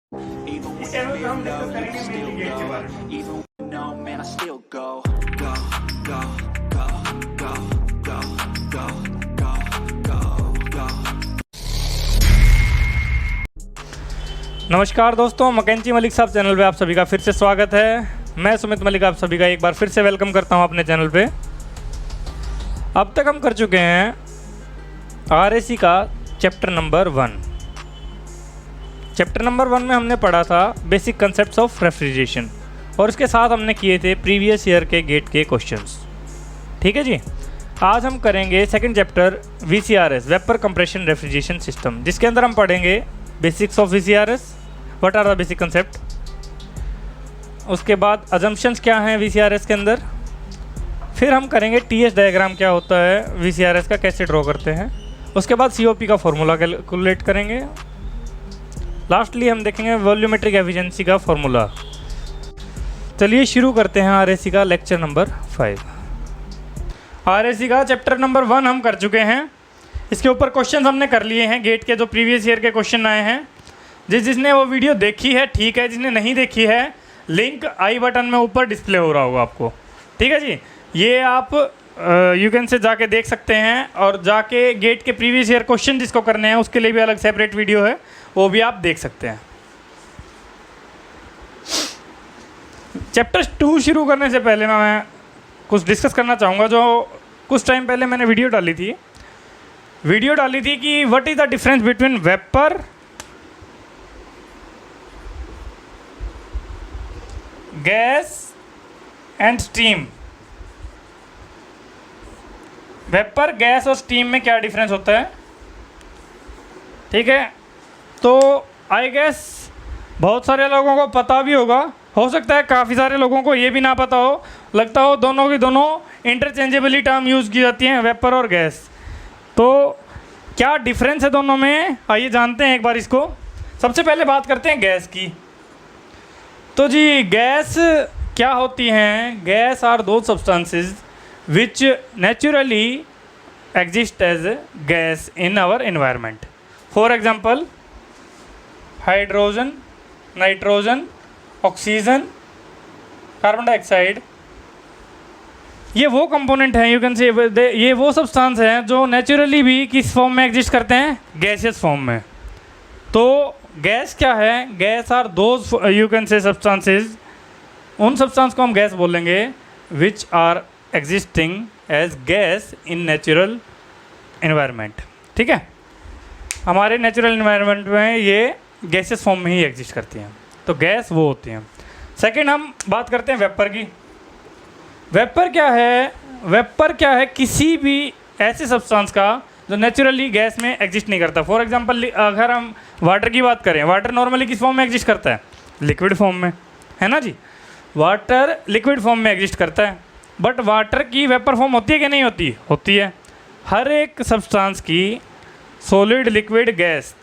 Even इस when channel पे fear हम डिस्कस low, you करेंगे can मेनली still गेट के go. बारे में। Even when no, man, I still go. Go, go, go, go, go, go, go, go, go. नमस्कार दोस्तों, मकैंची मलिक साहब चैनल पे आप सभी का फिर से स्वागत है। मैं सुमित मलिक आप सभी का एक बार फिर से वेलकम करता हूं अपने चैनल पे। अब तक हम कर चुके हैं आरएसी का चैप्टर नंबर 1। चैप्टर नंबर 1 में हमने पढ़ा था बेसिक कंसेप्ट्स ऑफ रेफ्रिजरेशन और उसके साथ हमने किए थे प्रीवियस ईयर के गेट के क्वेश्चंस। ठीक है जी। आज हम करेंगे second chapter VCRS, vapour compression refrigeration system, जिसके अंदर हम पढ़ेंगे basics of VCRS, what are the basic concept. उसके बाद अजम्पशंस क्या हैं VCRS के अंदर। फिर हम करेंगे TS डायग्राम क्या होता है VCRS का, कैसे ड्रॉ करते हैं। उसके बाद COP का फॉर्मूला कैलकुलेट करेंगे। लास्टली हम देखेंगे वॉल्यूमेट्रिक एफिशिएंसी का फॉर्मूला। चलिए शुरू करते हैं RAC का लेक्चर नंबर 5। RAC का चैप्टर नंबर 1 हम कर चुके हैं। इसके ऊपर क्वेश्चन हमने कर लिए हैं गेट के, जो प्रीवियस ईयर के क्वेश्चन आए हैं। जिसने वो वीडियो देखी है ठीक है, जिसने नहीं देखी है लिंक आई बटन में ऊपर डिस्प्ले हो रहा होगा आपको। ठीक है जी। ये आप यूकेन से जाके देख सकते हैं और जाके गेट के प्रीवियस ईयर क्वेश्चन जिसको करने हैं उसके लिए भी अलग सेपरेट वीडियो है, वो भी आप देख सकते हैं। चैप्टर 2 शुरू करने से पहले मैं कुछ डिस्कस करना चाहूँगा। जो कुछ टाइम पहले मैंने वीडियो डाली थी कि what is the difference between vapour gas and steam. Vapour, gas और स्टीम में क्या डिफरेंस होता है। ठीक है, तो आई गेस बहुत सारे लोगों को पता भी होगा, हो सकता है काफ़ी सारे लोगों को ये भी ना पता हो, लगता हो दोनों की दोनों इंटरचेंजेबली टर्म यूज़ की जाती हैं, वेपर और गैस। तो क्या डिफरेंस है दोनों में, आइए जानते हैं एक बार इसको। सबसे पहले बात करते हैं गैस की। तो जी गैस क्या होती हैं। Gas are those substances which naturally exist as gas in our environment. For example hydrogen, nitrogen, oxygen, carbon dioxide. ये वो कंपोनेंट हैं, यू कैन से ये वो सब्सटेंस हैं जो नेचुरली भी किस फॉर्म में एग्जिस्ट करते हैं, गैसियस फॉर्म में। तो गैस क्या है, gas are those you can say substances, उन सब्सटेंस को हम गैस बोलेंगे which are existing as gas in natural environment. ठीक है, हमारे नेचुरल एनवायरनमेंट में ये गैसियस फॉर्म में ही एग्जिस्ट करती हैं। तो गैस वो होती हैं। सेकंड हम बात करते हैं वेपर की। वेपर क्या है, वेपर क्या है, किसी भी ऐसे सब्सटेंस का जो नेचुरली गैस में एग्जिस्ट नहीं करता। फॉर एग्जांपल अगर हम वाटर की बात करें, वाटर नॉर्मली किस फॉर्म में एग्जिस्ट करता है, लिक्विड फॉर्म में, है ना जी। वाटर लिक्विड फॉर्म में एग्जिस्ट करता है, बट वाटर की वेपर फॉर्म होती है कि नहीं होती, होती है। हर एक सब्सटेंस की solid, liquid, gas,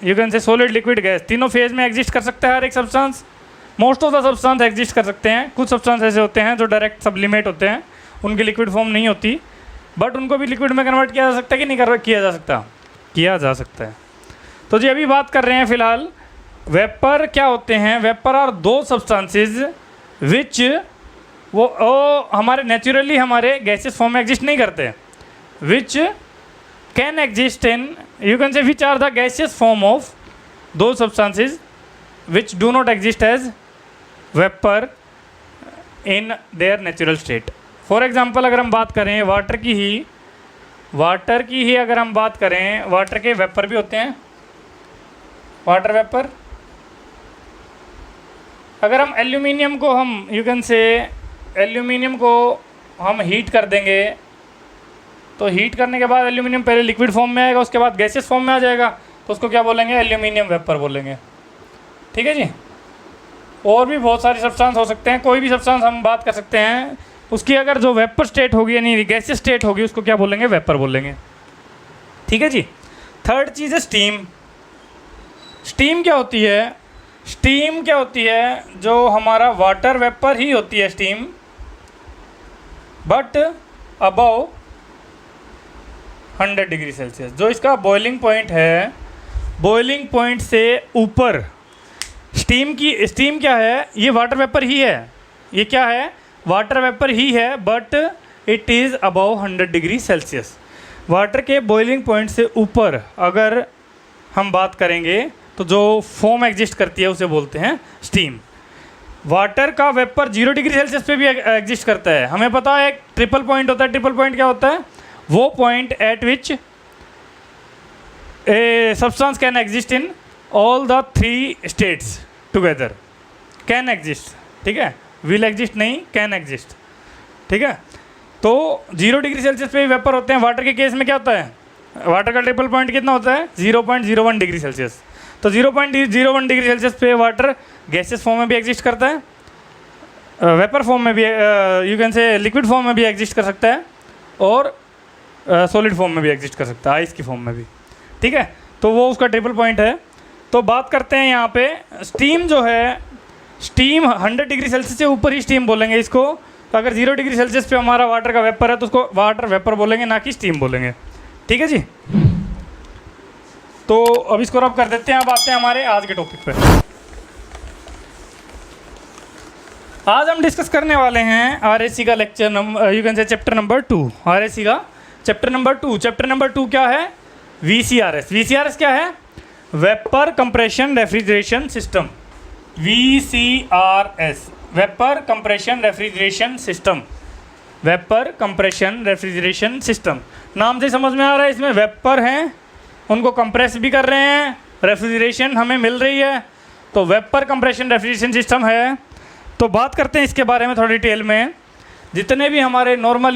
you can से सॉलिड, लिक्विड, गैस तीनों फेज में एग्जिस्ट कर सकता है हर एक substance. Most of the substance exist कर सकते हैं। कुछ सब्सटेंस ऐसे होते हैं जो डायरेक्ट सब्लिमेट होते हैं, उनकी लिक्विड फॉर्म नहीं होती, बट उनको भी लिक्विड में कन्वर्ट किया जा सकता है कि नहीं किया जा सकता, किया जा सकता है। तो जी अभी बात कर रहे हैं फ़िलहाल वेपर क्या होते हैं। वेपर आर दो सब्सटेंसेस विच वो हमारे नेचुरली हमारे गैसेस फॉर्म में एग्जिस्ट नहीं करते, which can exist in, you can say which are the gaseous form of two substances which do not exist as vapour in their natural state. For example अगर हम बात करें water की ही अगर हम बात करें, वाटर के वेपर भी होते हैं, वाटर वेपर। अगर हम एल्यूमिनियम को हम यू कैन से एल्यूमिनियम को हम हीट कर देंगे, तो हीट करने के बाद एल्यूमिनियम पहले लिक्विड फॉर्म में आएगा, उसके बाद गैसियस फॉर्म में आ जाएगा, तो उसको क्या बोलेंगे, एल्यूमिनियम वेपर बोलेंगे। ठीक है जी। और भी बहुत सारे सब्सटेंस हो सकते हैं, कोई भी सब्सटेंस हम बात कर सकते हैं, उसकी अगर जो वेपर स्टेट होगी यानी गैसियस स्टेट होगी उसको क्या बोलेंगे, वेपर बोलेंगे। ठीक है जी। थर्ड चीज़ है स्टीम। स्टीम क्या होती है, स्टीम क्या होती है, जो हमारा वाटर वेपर ही होती है steam, but above 100 degree Celsius. जो इसका बॉइलिंग पॉइंट है, बॉइलिंग पॉइंट से ऊपर स्टीम क्या है, ये वाटर वेपर ही है, ये क्या है, वाटर वेपर ही है, but it is above 100 degree Celsius. Water के बॉइलिंग पॉइंट से ऊपर अगर हम बात करेंगे तो जो फोम एग्जिस्ट करती है उसे बोलते हैं स्टीम। वाटर का वेपर 0 डिग्री सेल्सियस पे भी एग्जिस्ट करता है। हमें पता है एक ट्रिपल पॉइंट होता है। ट्रिपल पॉइंट क्या होता है, वो point eight which a substance can exist in all the 3 states together, can exist, ठीक है, विल एग्जिस्ट नहीं, कैन एग्जिस्ट, ठीक है। तो 0 डिग्री सेल्सियस पे वेपर होते हैं। वाटर के केस में क्या होता है, वाटर का ट्रिपल पॉइंट कितना होता है, 0.01 डिग्री सेल्सियस। तो 0.01 डिग्री सेल्सियस पे वाटर गैसेस फॉर्म में भी एग्जिस्ट करता है, वेपर फॉर्म में भी, यू कैन से लिक्विड फॉर्म में भी एग्जिस्ट कर सकता है, और सॉलिड फॉर्म में भी एग्जिस्ट कर सकता है, आइस की फॉर्म में भी, ठीक है। तो वो उसका ट्रिपल पॉइंट है। तो बात करते हैं यहाँ पे स्टीम जो है, स्टीम 100 डिग्री सेल्सियस से ऊपर ही स्टीम बोलेंगे इसको। तो अगर 0 डिग्री सेल्सियस पे हमारा वाटर का वेपर है तो उसको वाटर वेपर बोलेंगे, ना कि स्टीम बोलेंगे, ठीक है जी। तो अब इसको रब कर देते हैं। अब आते हैं हमारे आज के टॉपिक पे। आज हम डिस्कस करने वाले हैं आरएससी का lecture number, you can say chapter number 2। RSC का चैप्टर नंबर 2। चैप्टर नंबर 2 क्या है, वीसीआरएस। वीसीआरएस क्या है, vapour compression refrigeration system, VCRS, vapour compression refrigeration system, vapour compression refrigeration system. नाम से समझ में आ रहा है, इसमें वेपर हैं, उनको कंप्रेस भी कर रहे हैं, रेफ्रिजरेशन हमें मिल रही है, तो वेपर कंप्रेशन रेफ्रिजरेशन सिस्टम है। तो बात करते हैं इसके बारे में थोड़ी डिटेल में। जितने भी हमारे नॉर्मल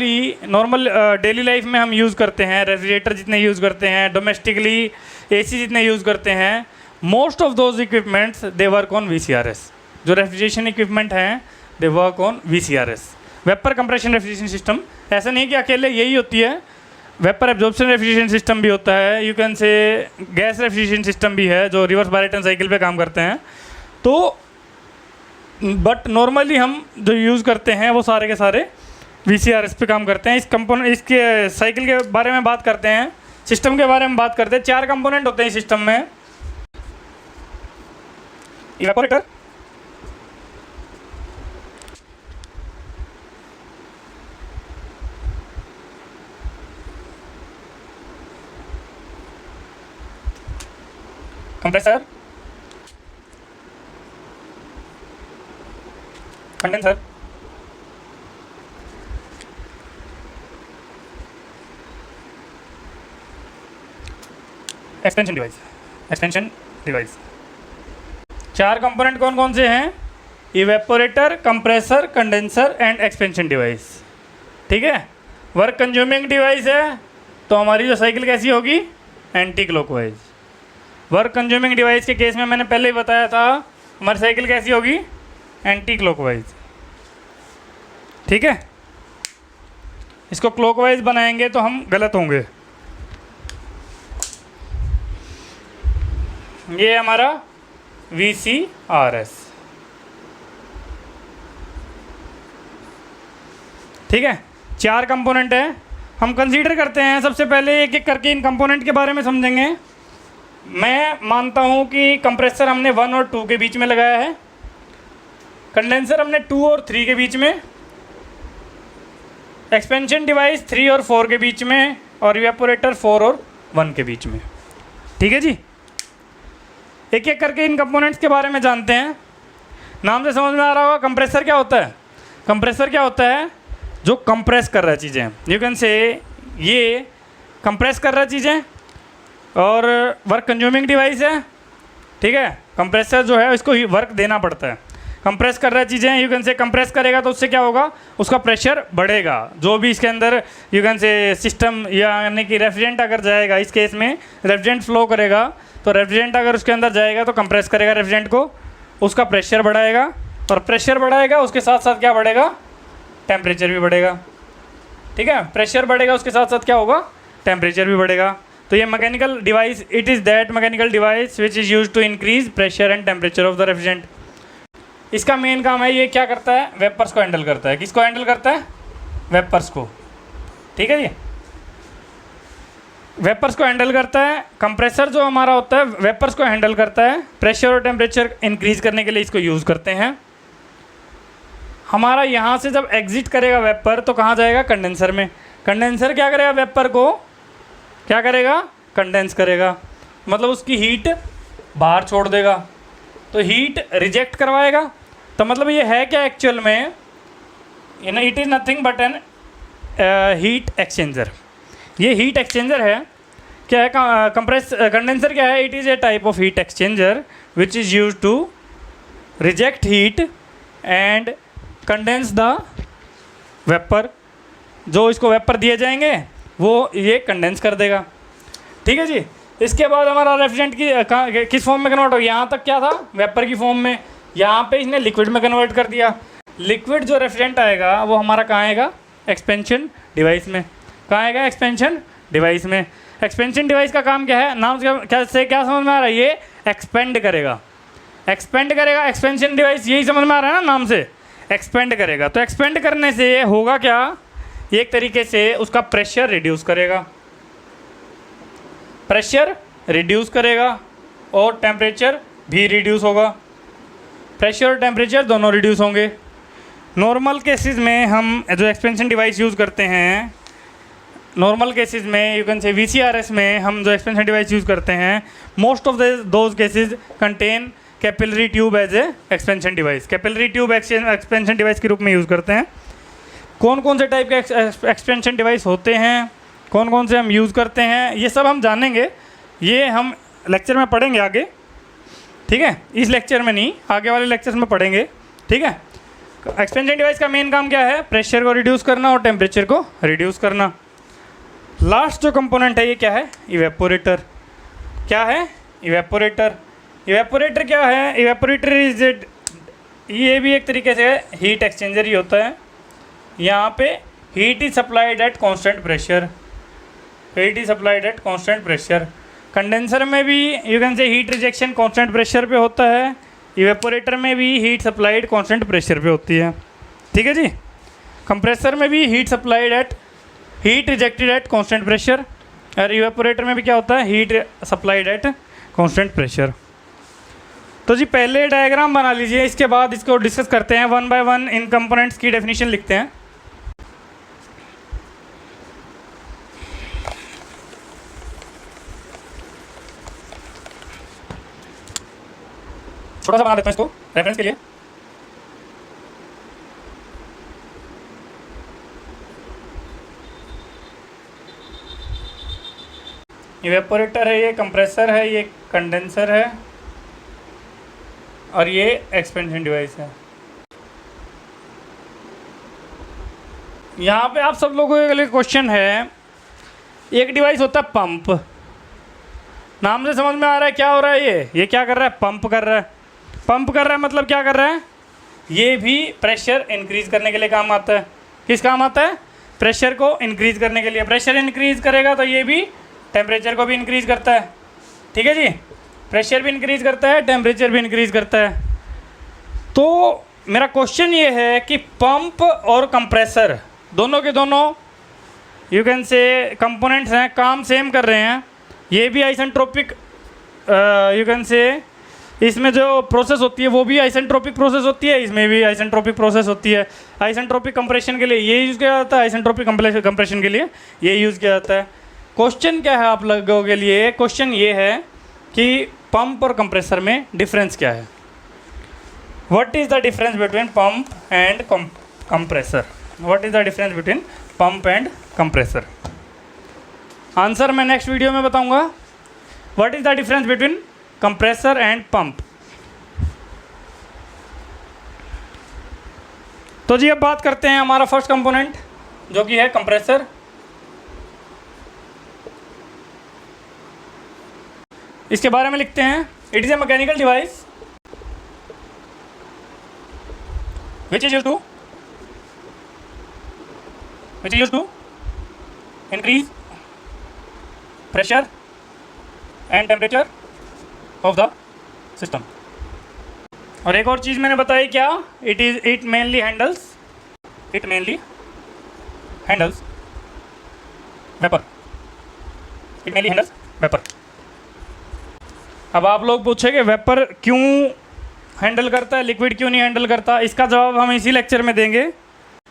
डेली लाइफ में हम यूज़ करते हैं, रेफ्रिजरेटर जितने यूज़ करते हैं, डोमेस्टिकली एसी जितने यूज़ करते हैं, most of those equipments they work on VCRS. जो रेफ्रिजरेशन इक्विपमेंट हैं they work on VCRS, vapour compression refrigeration system. ऐसा नहीं कि अकेले यही होती है, वेपर एब्जॉर्प्शन रेफ्रिजरेशन सिस्टम भी होता है, यू कैन से गैस रेफ्रिजरेशन सिस्टम भी है जो रिवर्स बायरेटन साइकिल पे काम करते हैं। तो बट नॉर्मली हम जो यूज़ करते हैं वो सारे के सारे वीसीआरएस पे काम करते हैं। इस कंपोनेंट, इसके साइकिल के बारे में बात करते हैं, सिस्टम के बारे में बात करते हैं। 4 कंपोनेंट होते हैं इस सिस्टम में। Evaporator, compressor, condenser, expansion device. Expansion device 4 component कौन कौन से हैं, evaporator, compressor, condenser and expansion device, ठीक है। वर्क कंज्यूमिंग डिवाइस है तो हमारी जो साइकिल कैसी होगी, anti clockwise. Work consuming device के केस में मैंने पहले ही बताया था हमारी साइकिल कैसी होगी, एंटी क्लॉकवाइज, ठीक है। इसको क्लॉकवाइज बनाएंगे तो हम गलत होंगे। ये हमारा वीसीआरएस, ठीक है। 4 कंपोनेंट है, हम कंसीडर करते हैं। सबसे पहले एक एक करके इन कंपोनेंट के बारे में समझेंगे। मैं मानता हूँ कि कंप्रेसर हमने 1 और 2 के बीच में लगाया है, कंडेंसर हमने 2 और 3 के बीच में, एक्सपेंशन डिवाइस 3 और 4 के बीच में, और इवेपोरेटर 4 और 1 के बीच में, ठीक है जी। एक एक करके इन कंपोनेंट्स के बारे में जानते हैं। नाम से समझ में आ रहा होगा कंप्रेसर क्या होता है। कंप्रेसर क्या होता है, जो कंप्रेस कर रहा है चीज़ें, यू कैन से ये कंप्रेस कर रहा है चीज़ें, और वर्क कंज्यूमिंग डिवाइस है, ठीक है। कंप्रेसर जो है इसको वर्क देना पड़ता है, कंप्रेस कर रहा है चीज़ें, यू कैन से कंप्रेस करेगा तो उससे क्या होगा, उसका प्रेशर बढ़ेगा। जो भी इसके अंदर यू कैन से सिस्टम, यानी कि रेफ्रिजरेंट अगर जाएगा, इस केस में रेफ्रिजरेंट फ्लो करेगा, तो रेफ्रिजरेंट अगर उसके अंदर जाएगा तो कंप्रेस करेगा रेफ्रिजरेंट को, उसका प्रेशर बढ़ाएगा, और प्रेशर बढ़ाएगा उसके साथ साथ क्या बढ़ेगा, टेम्परेचर भी बढ़ेगा, ठीक है। प्रेशर बढ़ेगा उसके साथ साथ क्या होगा, टेम्परेचर भी बढ़ेगा। तो ये mechanical device, it is that mechanical device which is use to increase pressure and temperature of the refrigerant. इसका मेन काम है, ये क्या करता है, वेपर्स को हैंडल करता है। किसको हैंडल करता है, वेपर्स को, ठीक है जी। वेपर्स को हैंडल करता है। कंप्रेसर जो हमारा होता है वेपर्स को हैंडल करता है, प्रेशर और टेम्परेचर इंक्रीज करने के लिए इसको यूज़ करते हैं। हमारा यहाँ से जब एग्जिट करेगा वेपर तो कहाँ जाएगा, कंडेंसर में। कंडेंसर क्या करेगा, वेपर को क्या करेगा, कंडेंस करेगा, मतलब उसकी हीट बाहर छोड़ देगा, तो हीट रिजेक्ट करवाएगा। तो मतलब ये है क्या एक्चुअल में, it is nothing but an heat exchanger. ये हीट एक्सचेंजर है। क्या है कंडेंसर क्या है, it is a type of heat exchanger which is use to reject heat and condense the vapour. जो इसको वेपर दिए जाएंगे वो ये कंडेंस कर देगा। ठीक है जी। इसके बाद हमारा रेफ्रिजरेंट की किस फॉर्म में कन्वर्ट हो गया, यहाँ तक क्या था, वेपर की फॉर्म में, यहाँ पे इसने लिक्विड में कन्वर्ट कर दिया। लिक्विड जो रेफ्रिजरेंट आएगा वो हमारा कहाँ आएगा, एक्सपेंशन डिवाइस में। कहाँ आएगा, एक्सपेंशन डिवाइस में। एक्सपेंशन डिवाइस का काम क्या है, नाम से क्या समझ में आ रहा है, ये एक्सपेंड करेगा, एक्सपेंड करेगा। एक्सपेंशन डिवाइस यही समझ में आ रहा है ना, नाम से एक्सपेंड करेगा। तो एक्सपेंड करने से होगा क्या, एक तरीके से उसका प्रेशर रिड्यूस करेगा, प्रेशर रिड्यूस करेगा और टेम्परेचर भी रिड्यूस होगा। प्रेशर और टेम्परेचर दोनों रिड्यूस होंगे। नॉर्मल केसेस में हम जो एक्सपेंशन डिवाइस यूज़ करते हैं, नॉर्मल केसेस में यू कैन से VCRS में हम जो एक्सपेंशन डिवाइस यूज़ करते हैं, most of those cases contain capillary tube as a expansion device. Capillary tube expansion device के रूप में यूज़ करते हैं। कौन कौन से टाइप के एक्सपेंशन डिवाइस होते हैं, कौन कौन से हम यूज़ करते हैं, ये सब हम जानेंगे। ये हम लेक्चर में पढ़ेंगे आगे, ठीक है, इस लेक्चर में नहीं, आगे वाले लेक्चर्स में पढ़ेंगे। ठीक है। एक्सपेंशन डिवाइस का मेन काम क्या है, प्रेशर को रिड्यूस करना और टेम्परेचर को रिड्यूस करना। लास्ट जो कंपोनेंट है ये क्या है, इवेपोरेटर। क्या है, इवेपोरेटर। इवेपोरेटर क्या है, इवेपोरेटर इज ये भी एक तरीके से हीट एक्सचेंजर ही होता है। यहाँ पे heat is supplied eight constant pressure, heat is supplied eight constant pressure. Condenser में भी यू कैन से हीट रिजेक्शन कांस्टेंट प्रेशर पे होता है, इवेपोरेटर में भी हीट सप्लाइड कांस्टेंट प्रेशर पे होती है। ठीक है जी। कंप्रेसर में भी heat supplied eight, heat rejected eight constant pressure, और इवेपोरेटर में भी क्या होता है, heat supplied eight constant pressure. तो जी पहले डायग्राम बना लीजिए, इसके बाद इसको डिस्कस करते हैं one by one, in components की डेफिनेशन लिखते हैं। छोटा सा बना देता हूँ इसको रेफरेंस के लिए। इवेपोरेटर है, ये कंप्रेसर है, ये कंडेंसर है और ये एक्सपेंशन डिवाइस है। यहाँ पे आप सब लोगों के लिए क्वेश्चन है, एक डिवाइस होता है पंप। नाम से समझ में आ रहा है क्या हो रहा है, ये क्या कर रहा है, पंप कर रहा है। पंप कर रहा है मतलब क्या कर रहा है, ये भी प्रेशर इंक्रीज़ करने के लिए काम आता है। किस काम आता है, प्रेशर को इंक्रीज़ करने के लिए। प्रेशर इंक्रीज़ करेगा तो ये भी टेम्परेचर को भी इंक्रीज़ करता है। ठीक है जी, प्रेशर भी इंक्रीज़ करता है, टेम्परेचर भी इंक्रीज़ करता है। तो मेरा क्वेश्चन ये है कि पंप और कंप्रेसर दोनों के दोनों यू कैन से कंपोनेंट्स हैं, काम सेम कर रहे हैं। ये भी आइसेंट्रोपिक यू कैन से, इसमें जो प्रोसेस होती है वो भी आइसेंट्रोपिक प्रोसेस होती है, इसमें भी आइसेंट्रोपिक प्रोसेस होती है। आइसेंट्रोपिक कंप्रेशन के लिए ये यूज़ किया जाता है, आइसेंट्रोपिक कंप्रेशन के लिए ये यूज़ किया जाता है। क्वेश्चन क्या है आप लोगों के लिए, क्वेश्चन ये है कि पंप और कंप्रेसर में डिफरेंस क्या है। What is the difference between pump and compressor, what is the difference between pump and compressor. Answer मैं नेक्स्ट वीडियो में बताऊंगा। What is the difference between compressor and pump. तो जी अब बात करते हैं हमारा फर्स्ट कंपोनेंट जो कि है कंप्रेसर। इसके बारे में लिखते हैं, it is A mechanical device which is used to increase pressure and temperature of the system। और एक और चीज़ मैंने बताई क्या, it mainly handles vapor। It mainly handles vapour. अब आप लोग पूछेंगे वेपर क्यों हैंडल करता है, लिक्विड क्यों नहीं हैंडल करता? इसका जवाब हम इसी लेक्चर में देंगे,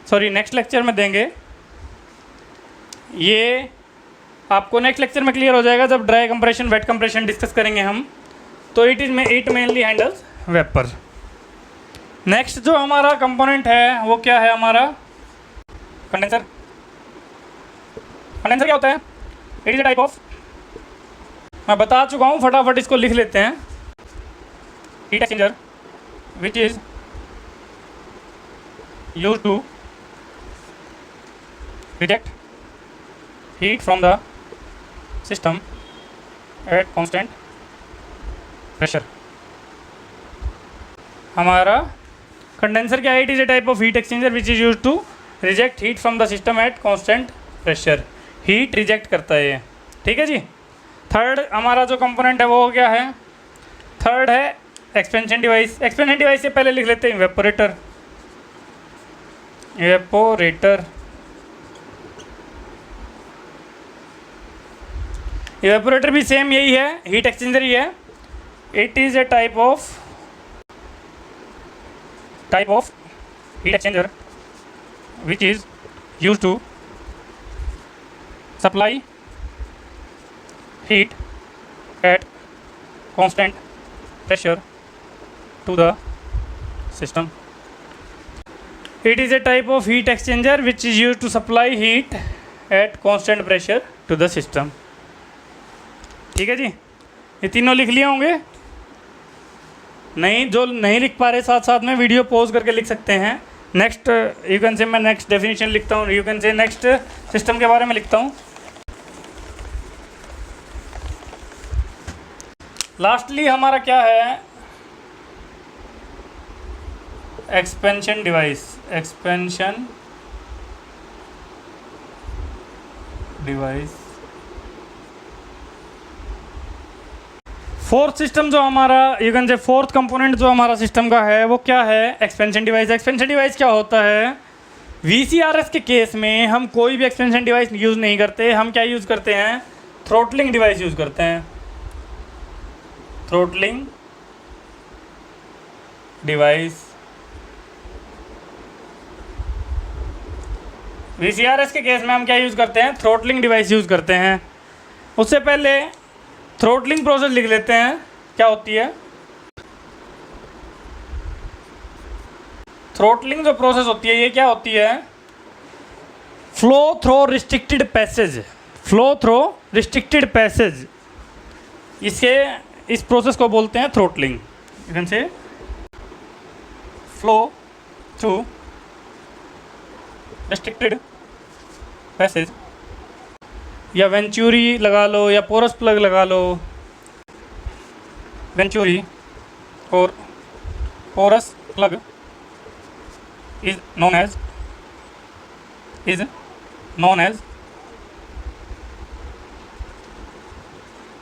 सॉरी नेक्स्ट लेक्चर में देंगे। ये आपको नेक्स्ट लेक्चर में क्लियर हो जाएगा जब dry compression wet compression discuss करेंगे हम। तो it mainly handles vapour. Next जो हमारा कंपोनेंट है वो क्या है हमारा? कंडेंसर। कंडेंसर क्या होता है? It is a type of, मैं बता चुका हूँ, फटाफट इसको लिख लेते हैं। Heat exchanger which is used to reject heat from the system at constant pressure. हमारा कंडेंसर क्या है? It is a type of heat exchanger which is used to reject heat from the system at constant pressure. Heat reject करता है ये, ठीक है जी। Third हमारा जो कंपोनेंट है वो क्या है? थर्ड है एक्सपेंशन डिवाइस। एक्सपेंशन डिवाइस से पहले लिख लेते हैं इवेपोरेटर। इवेपोरेटर, इवेपोरेटर भी सेम यही है, हीट एक्सचेंजर ही है। It is a type of heat exchanger which is use to supply heat at constant pressure to the system. It is a type of heat exchanger which is use to supply heat at constant pressure to the system. ठीक है जी, ये तीनों लिख लिए होंगे? नहीं, जो नहीं लिख पा रहे साथ साथ में वीडियो पॉज करके लिख सकते हैं। नेक्स्ट यू कैन से, मैं नेक्स्ट डेफिनेशन लिखता हूँ, यू कैन से नेक्स्ट सिस्टम के बारे में लिखता हूँ। लास्टली हमारा क्या है? Expansion device. Expansion device fourth system जो हमारा, यू कैन से फोर्थ कंपोनेंट जो हमारा सिस्टम का है वो क्या है? Expansion device. एक्सपेंशन डिवाइस क्या होता है? VCRS के केस में हम कोई भी एक्सपेंशन डिवाइस यूज़ नहीं करते। हम क्या यूज़ करते हैं? थ्रोटलिंग डिवाइस यूज़ करते हैं। Throttling device. VCRS के केस में हम क्या यूज़ करते हैं? थ्रोटलिंग डिवाइस यूज़ करते हैं। उससे पहले थ्रोटलिंग प्रोसेस लिख लेते हैं, क्या होती है? थ्रोटलिंग जो प्रोसेस होती है ये क्या होती है? Flow through restricted passage. Flow through restricted passage, इस प्रोसेस को बोलते हैं throttling. You can say flow through restricted passage, या वेंचुरी लगा लो या पोरस प्लग लगा लो। वेंचुरी और porous plug is known as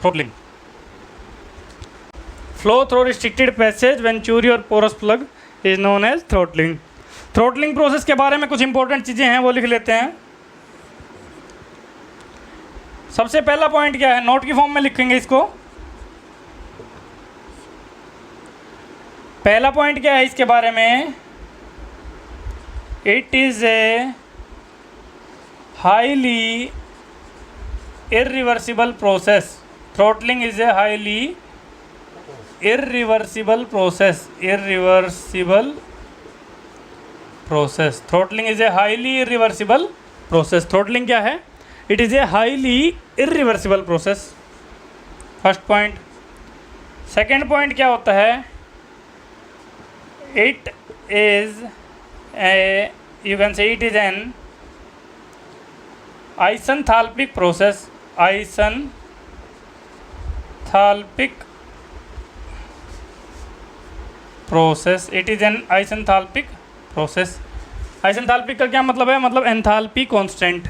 throttling. Flow through restricted passage, venturi और porous plug is known as throttling. Throttling process के बारे में कुछ इंपॉर्टेंट चीज़ें हैं वो लिख लेते हैं। सबसे पहला पॉइंट क्या है? नोट की फॉर्म में लिखेंगे इसको। पहला पॉइंट क्या है इसके बारे में? It is a highly irreversible process. Throttling is a highly irreversible process. Throttling is a highly irreversible process. Throttling क्या है? It is a highly irreversible process. First point. Second point क्या होता है? It is a, you can say it is an isenthalpic process. Isenthalpic process. It is an isenthalpic process. Isenthalpic का क्या मतलब है? मतलब एंथैल्पी कांस्टेंट।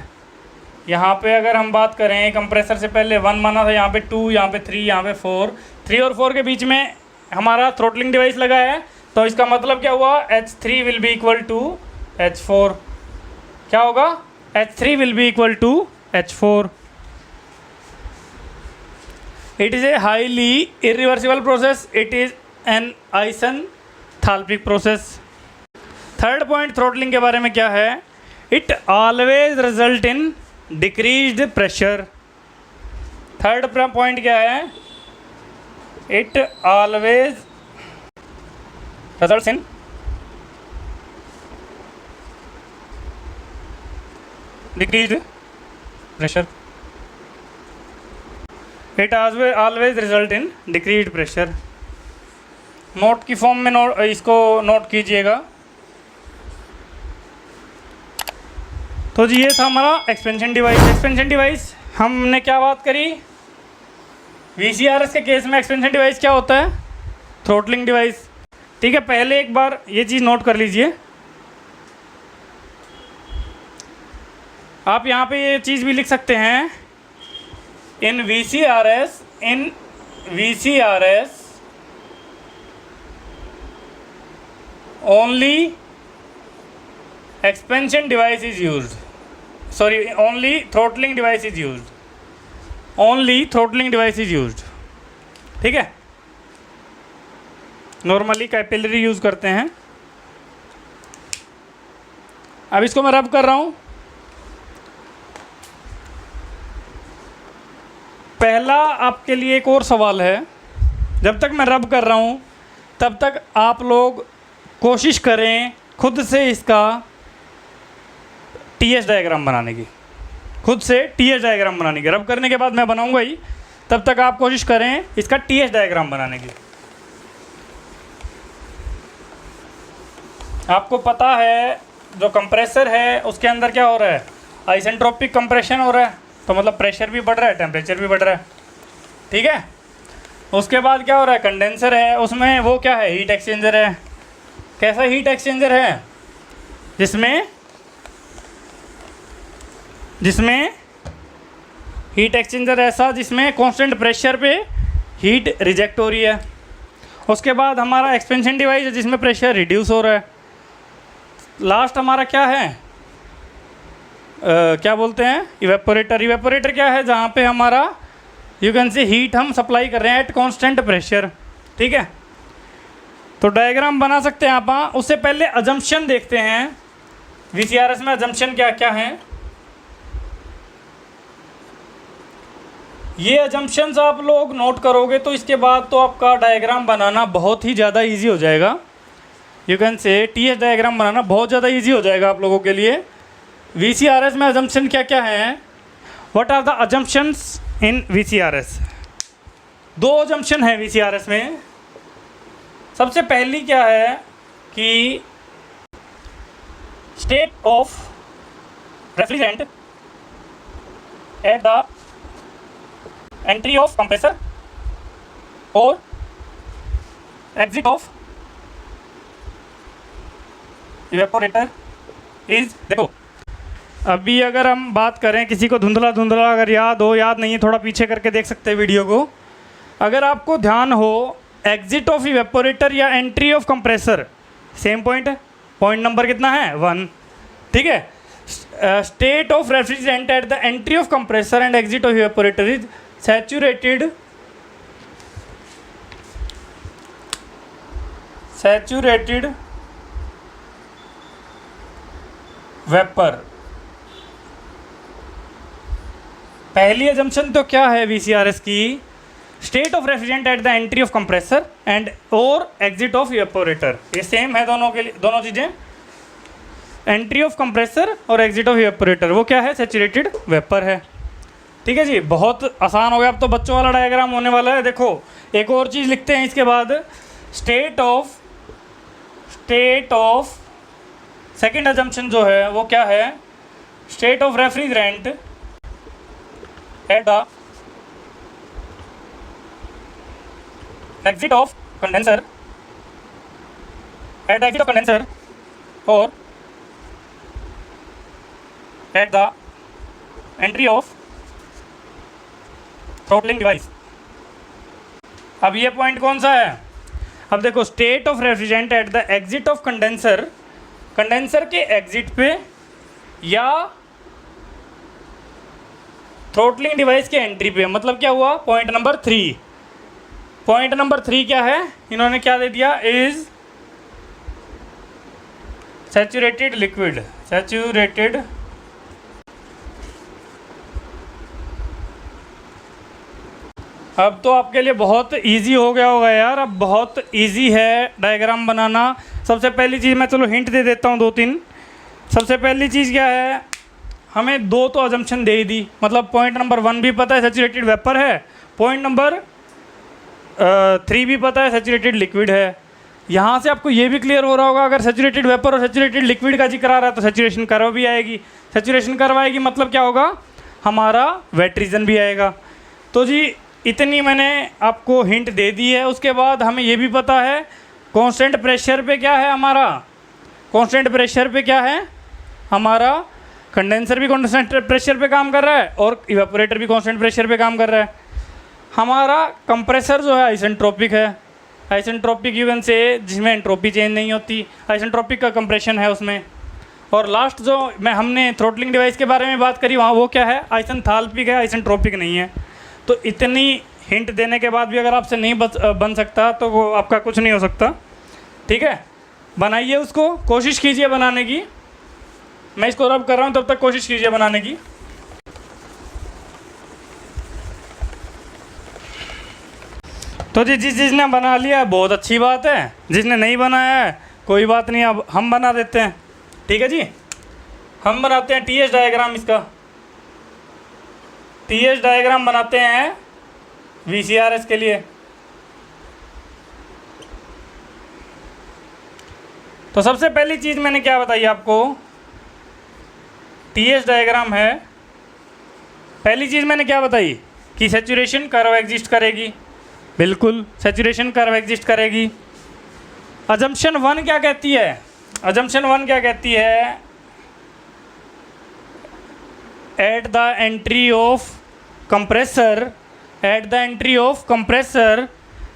यहाँ पे अगर हम बात करें, कंप्रेसर से पहले 1 माना था, यहाँ पे 2, यहाँ पे 3, यहाँ पे 4। 3 और 4 के बीच में हमारा थ्रोटलिंग डिवाइस लगा है, तो इसका मतलब क्या हुआ? H3 will be equal to H4। क्या होगा? H3 will be equal to H4। It is a highly irreversible process, it is an isenthalpic process. Third point throttling के बारे में क्या है, it always result in decreased pressure. Third point क्या है, it always results in decreased pressure, it always result in decreased pressure. Note की form में इसको नोट कीजिएगा। तो जी ये था हमारा एक्सपेंशन डिवाइस। एक्सपेंशन डिवाइस हमने क्या बात करी, VCRS के केस में एक्सपेंशन डिवाइस क्या होता है, थ्रोटलिंग डिवाइस। ठीक है, पहले एक बार ये चीज़ नोट कर लीजिए। आप यहाँ पे ये चीज़ भी लिख सकते हैं, इन VCRS only expansion device is used, sorry, only throttling device is used, only throttling device is used। ठीक है, नॉर्मली कैपिलरी यूज़ करते हैं। अब इसको मैं रब कर रहा हूँ। पहला आपके लिए एक और सवाल है, जब तक मैं रब कर रहा हूँ तब तक आप लोग कोशिश करें खुद से इसका TS डायग्राम बनाने की, खुद से TS डायग्राम बनाने की। रब करने के बाद मैं बनाऊंगा ही, तब तक आप कोशिश करें इसका TS डायग्राम बनाने की। आपको पता है जो कंप्रेसर है उसके अंदर क्या हो रहा है, आइसेंट्रोपिक कंप्रेशन हो रहा है, तो मतलब प्रेशर भी बढ़ रहा है, टेम्परेचर भी बढ़ रहा है। ठीक है, उसके बाद क्या हो रहा है, कंडेंसर है, उसमें वो क्या है, हीट एक्सचेंजर है। कैसा हीट एक्सचेंजर है, जिसमें हीट एक्सचेंजर ऐसा जिसमें कांस्टेंट प्रेशर पे हीट रिजेक्ट हो रही है। उसके बाद हमारा एक्सपेंशन डिवाइस है जिसमें प्रेशर रिड्यूस हो रहा है। लास्ट हमारा क्या है, क्या बोलते हैं, इवेपोरेटर। इवेपोरेटर क्या है, जहाँ पे हमारा यू कैन से हीट हम सप्लाई कर रहे हैं एट कांस्टेंट प्रेशर। ठीक है, तो डायग्राम बना सकते हैं आप। उससे पहले अजम्पशन देखते हैं, VCRS में अजम्पशन क्या क्या हैं। ये अजम्पशंस आप लोग नोट करोगे तो इसके बाद तो आपका डायग्राम बनाना बहुत ही ज़्यादा इजी हो जाएगा। You can say TS diagram बनाना बहुत ज़्यादा इजी हो जाएगा आप लोगों के लिए। VCRS में अजम्पशन क्या क्या हैं, what are the assumptions in VCRS। दो अजम्पशन है VCRS में। सबसे पहली क्या है कि state of refrigerant at the entry of compressor और एग्जिट ऑफ इवेपोरेटर इज, देखो अभी अगर हम बात करें, किसी को धुंधला धुंधला अगर याद हो, याद नहीं है थोड़ा पीछे करके देख सकते हैं वीडियो को। अगर आपको ध्यान हो, एग्जिट ऑफ इवेपोरेटर या entry of compressor same point है। पॉइंट नंबर कितना है, 1। ठीक है, state of refrigerant at the entry of compressor and exit of evaporator is saturated vapour. पहली अजम्पशन तो क्या है VCRS की, state of refrigerant at the entry of compressor and और एग्जिट ऑफ इवेपोरेटर। ये सेम है दोनों के लिए, दोनों चीज़ें। एंट्री ऑफ कंप्रेसर और एग्जिट ऑफ इवेपोरेटर वो क्या है, सैचुरेटेड वेपर है। ठीक है जी, बहुत आसान हो गया। अब तो बच्चों वाला डायग्राम होने वाला है। देखो एक और चीज़ लिखते हैं इसके बाद, स्टेट ऑफ सेकेंड अजम्पशन जो है वो क्या है, state of refrigerant at the exit of condenser और at the entry of throttling device. अब ये पॉइंट कौन सा है, अब देखो state of refrigerant at the exit of condenser, condenser के एग्जिट पे या थ्रोटलिंग डिवाइस के एंट्री पे, मतलब क्या हुआ, पॉइंट नंबर 3। पॉइंट नंबर 3 क्या है, इन्होंने क्या दे दिया, इज सैचुरेटेड लिक्विड, सैचुरेटेड अब तो आपके लिए बहुत इजी हो गया होगा यार, अब बहुत इजी है डायग्राम बनाना। सबसे पहली चीज़ मैं चलो हिंट दे देता हूँ 2-3। सबसे पहली चीज़ क्या है, हमें 2 तो अजम्पशन दे ही दी, मतलब पॉइंट नंबर 1 भी पता है सैचुरेटेड वेपर है, पॉइंट नंबर 3 भी पता है सैचुरेटेड लिक्विड है। यहाँ से आपको ये भी क्लियर हो रहा होगा, अगर सैचुरेटेड वेपर और सैचुरेटेड लिक्विड का जिक्र आ रहा है तो सैचुरेशन कर्व भी आएगी, सैचुरेशन कर्व आएगी मतलब क्या होगा, हमारा वेट रीजन भी आएगा। तो जी इतनी मैंने आपको हिंट दे दी है। उसके बाद हमें ये भी पता है कांस्टेंट प्रेशर पे क्या है हमारा, कांस्टेंट प्रेशर पे क्या है हमारा, कंडेंसर भी कांस्टेंट प्रेशर पे काम कर रहा है और इवेपोरेटर भी कांस्टेंट प्रेशर पे काम कर रहा है। हमारा कंप्रेसर जो है आइसेंट्रोपिक है, आइसेंट्रोपिक इवन से जिसमें एंट्रोपी चेंज नहीं होती, आइसेंट्रोपिक का कंप्रेशन है उसमें। और लास्ट जो हमने थ्रोटलिंग डिवाइस के बारे में बात करी वहाँ वो क्या है, आइसेंथाल्पिक है, आइसेंट्रोपिक नहीं है। तो इतनी हिंट देने के बाद भी अगर आपसे नहीं बन सकता तो वो आपका कुछ नहीं हो सकता। ठीक है, बनाइए उसको, कोशिश कीजिए बनाने की। मैं इसको रब कर रहा हूँ, तब तक कोशिश कीजिए बनाने की। तो जी जिसने बना लिया बहुत अच्छी बात है, जिसने नहीं बनाया है कोई बात नहीं, अब हम बना देते हैं। ठीक है जी, हम बनाते हैं TH डायग्राम, इसका TH डायग्राम बनाते हैं VCRS के लिए। तो सबसे पहली चीज़ मैंने क्या बताई आपको, TH डायग्राम है। पहली चीज़ मैंने क्या बताई कि सैचुरेशन कर्व एग्जिस्ट करेगी, बिल्कुल सैचुरेशन कर्व एग्जिस्ट करेगी। अजम्पशन 1 क्या कहती है, अजम्पशन 1 क्या कहती है, at the entry of compressor, at the entry of compressor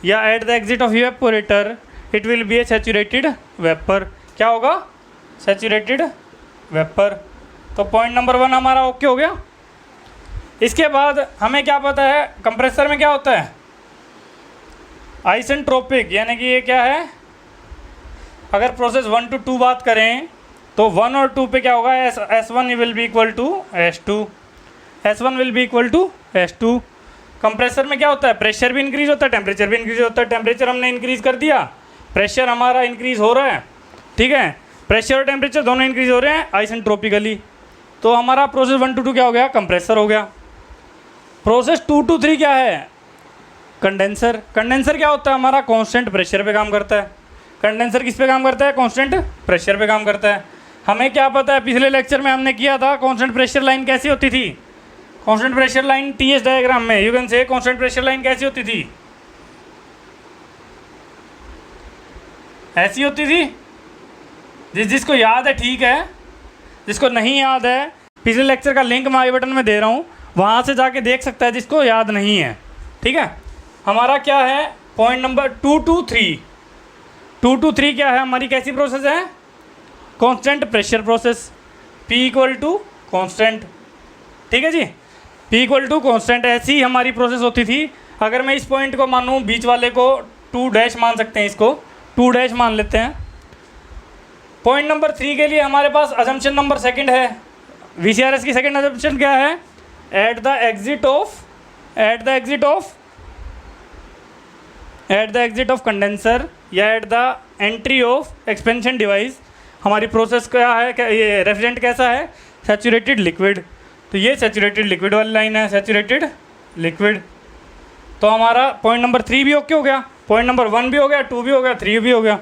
या at the exit of evaporator it will be a saturated vapour. क्या होगा, सैचुरेटेड वेपर। तो पॉइंट नंबर 1 हमारा ओके हो गया। इसके बाद हमें क्या पता है, कंप्रेसर में क्या होता है, आइसेंट्रोपिक, यानी कि ये क्या है, अगर प्रोसेस 1 to 2 बात करें तो 1 और 2 पे क्या होगा, S1 will be equal to S2, S1 will be equal to S2। Compressor में क्या होता है, प्रेशर भी इंक्रीज होता है, टेम्परेचर भी इंक्रीज होता है। टेम्परेचर हमने इंक्रीज कर दिया, प्रेशर हमारा इंक्रीज हो रहा है। ठीक है, प्रेशर और टेम्परेचर दोनों इंक्रीज हो रहे हैं आइसेंट्रोपिकली। तो हमारा प्रोसेस 1 to 2 क्या हो गया, कंप्रेसर हो गया। प्रोसेस 2 to 3 क्या है, कंडेंसर। कंडेंसर क्या होता है हमारा, कांस्टेंट प्रेशर पे काम करता है। कंडेंसर किस पे काम करता है, कांस्टेंट प्रेशर पे काम करता है। हमें क्या पता है, पिछले लेक्चर में हमने किया था कांस्टेंट प्रेशर लाइन कैसी होती थी, constant pressure line TH diagram में you can say constant pressure line कैसी होती थी, ऐसी होती थी। जिसको याद है ठीक है, जिसको नहीं याद है पिछले लेक्चर का लिंक मैं आई बटन में दे रहा हूँ, वहाँ से जाके देख सकता है जिसको याद नहीं है। ठीक है, हमारा क्या है पॉइंट नंबर 2 to 3, 2 to 3 क्या है हमारी, कैसी प्रोसेस है, constant pressure process, P equal to constant. ठीक है जी, P इक्वल टू कॉन्स्टेंट, ऐसी हमारी प्रोसेस होती थी। अगर मैं इस पॉइंट को मानूँ, बीच वाले को 2 मान सकते हैं, इसको 2 मान लेते हैं। पॉइंट नंबर 3 के लिए हमारे पास अजम्पशन नंबर 2 है, VCRS की सेकंड अजम्पशन क्या है, at the exit of condenser या at the entry of expansion device हमारी प्रोसेस क्या है, ये रेफ्रिजरेंट कैसा है, सैचुरेटेड लिक्विड। तो ये सैचुरेटेड लिक्विड वाली लाइन है, सैचुरेटेड लिक्विड। तो हमारा पॉइंट नंबर 3 भी ओके हो गया, पॉइंट नंबर 1 भी हो गया, 2 भी हो गया, 3 भी हो गया।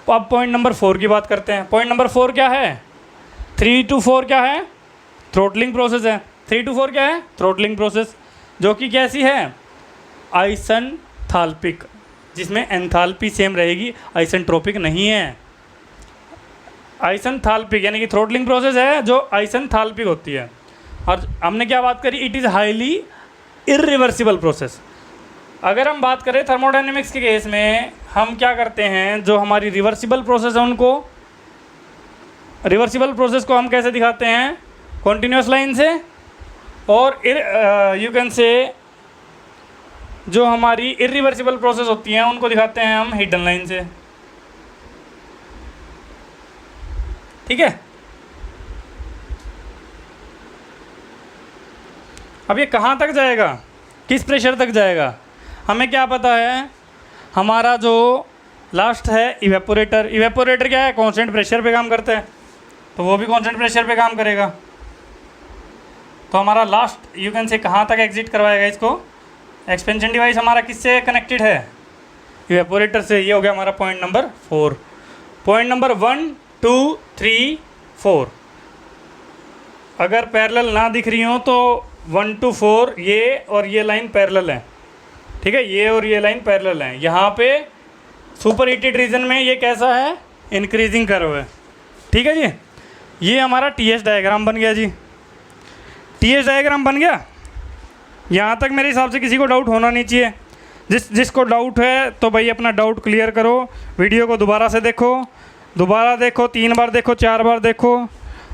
तो अब पॉइंट नंबर 4 की बात करते हैं। पॉइंट नंबर 4 क्या है, 3 to 4 क्या है, थ्रोटलिंग प्रोसेस है। 3 to 4 क्या है, थ्रोटलिंग प्रोसेस, जो कि कैसी है, आइसेंथाल्पिक, जिसमें एंथैल्पी सेम रहेगी, आइसेंट्रोपिक नहीं है। आइसेंथाल्पिक यानी कि थ्रोटलिंग प्रोसेस है जो आइसेंथाल्पिक होती है। और हमने क्या बात करी, it is highly irreversible process. अगर हम बात करें थर्मोडायनेमिक्स के केस में, हम क्या करते हैं, जो हमारी रिवर्सिबल प्रोसेस है उनको, रिवर्सिबल प्रोसेस को हम कैसे दिखाते हैं, कॉन्टिन्यूस लाइन से और यू कैन से जो हमारी इरिवर्सिबल प्रोसेस होती हैं उनको दिखाते हैं हम हिडन लाइन से। ठीक है, अब ये कहाँ तक जाएगा, किस प्रेशर तक जाएगा, हमें क्या पता है। हमारा जो लास्ट है इवेपोरेटर, इवेपोरेटर क्या है, कांस्टेंट प्रेशर पे काम करता है, तो वो भी कांस्टेंट प्रेशर पे काम करेगा। तो हमारा लास्ट यू कैन से कहाँ तक एग्जिट करवाएगा इसको। एक्सपेंशन डिवाइस हमारा किससे कनेक्टेड है, इवेपोरेटर से। ये हो गया हमारा पॉइंट नंबर 4। पॉइंट नंबर 1 2 3 4 अगर पैरेलल ना दिख रही हो तो 1 to 4 ये और ये लाइन पैरेलल है। ठीक है, ये और ये लाइन पैरेलल है। यहाँ पे सुपर हीटेड रीजन में ये कैसा है, इंक्रीजिंग कर्व है। ठीक है जी, ये हमारा टीएस डायग्राम बन गया जी। टीएस डायग्राम बन गया। यहाँ तक मेरे हिसाब से किसी को डाउट होना नहीं चाहिए। जिसको डाउट है तो भाई अपना डाउट क्लियर करो, वीडियो को दोबारा से देखो, दोबारा देखो, 3 बार देखो, 4 बार देखो।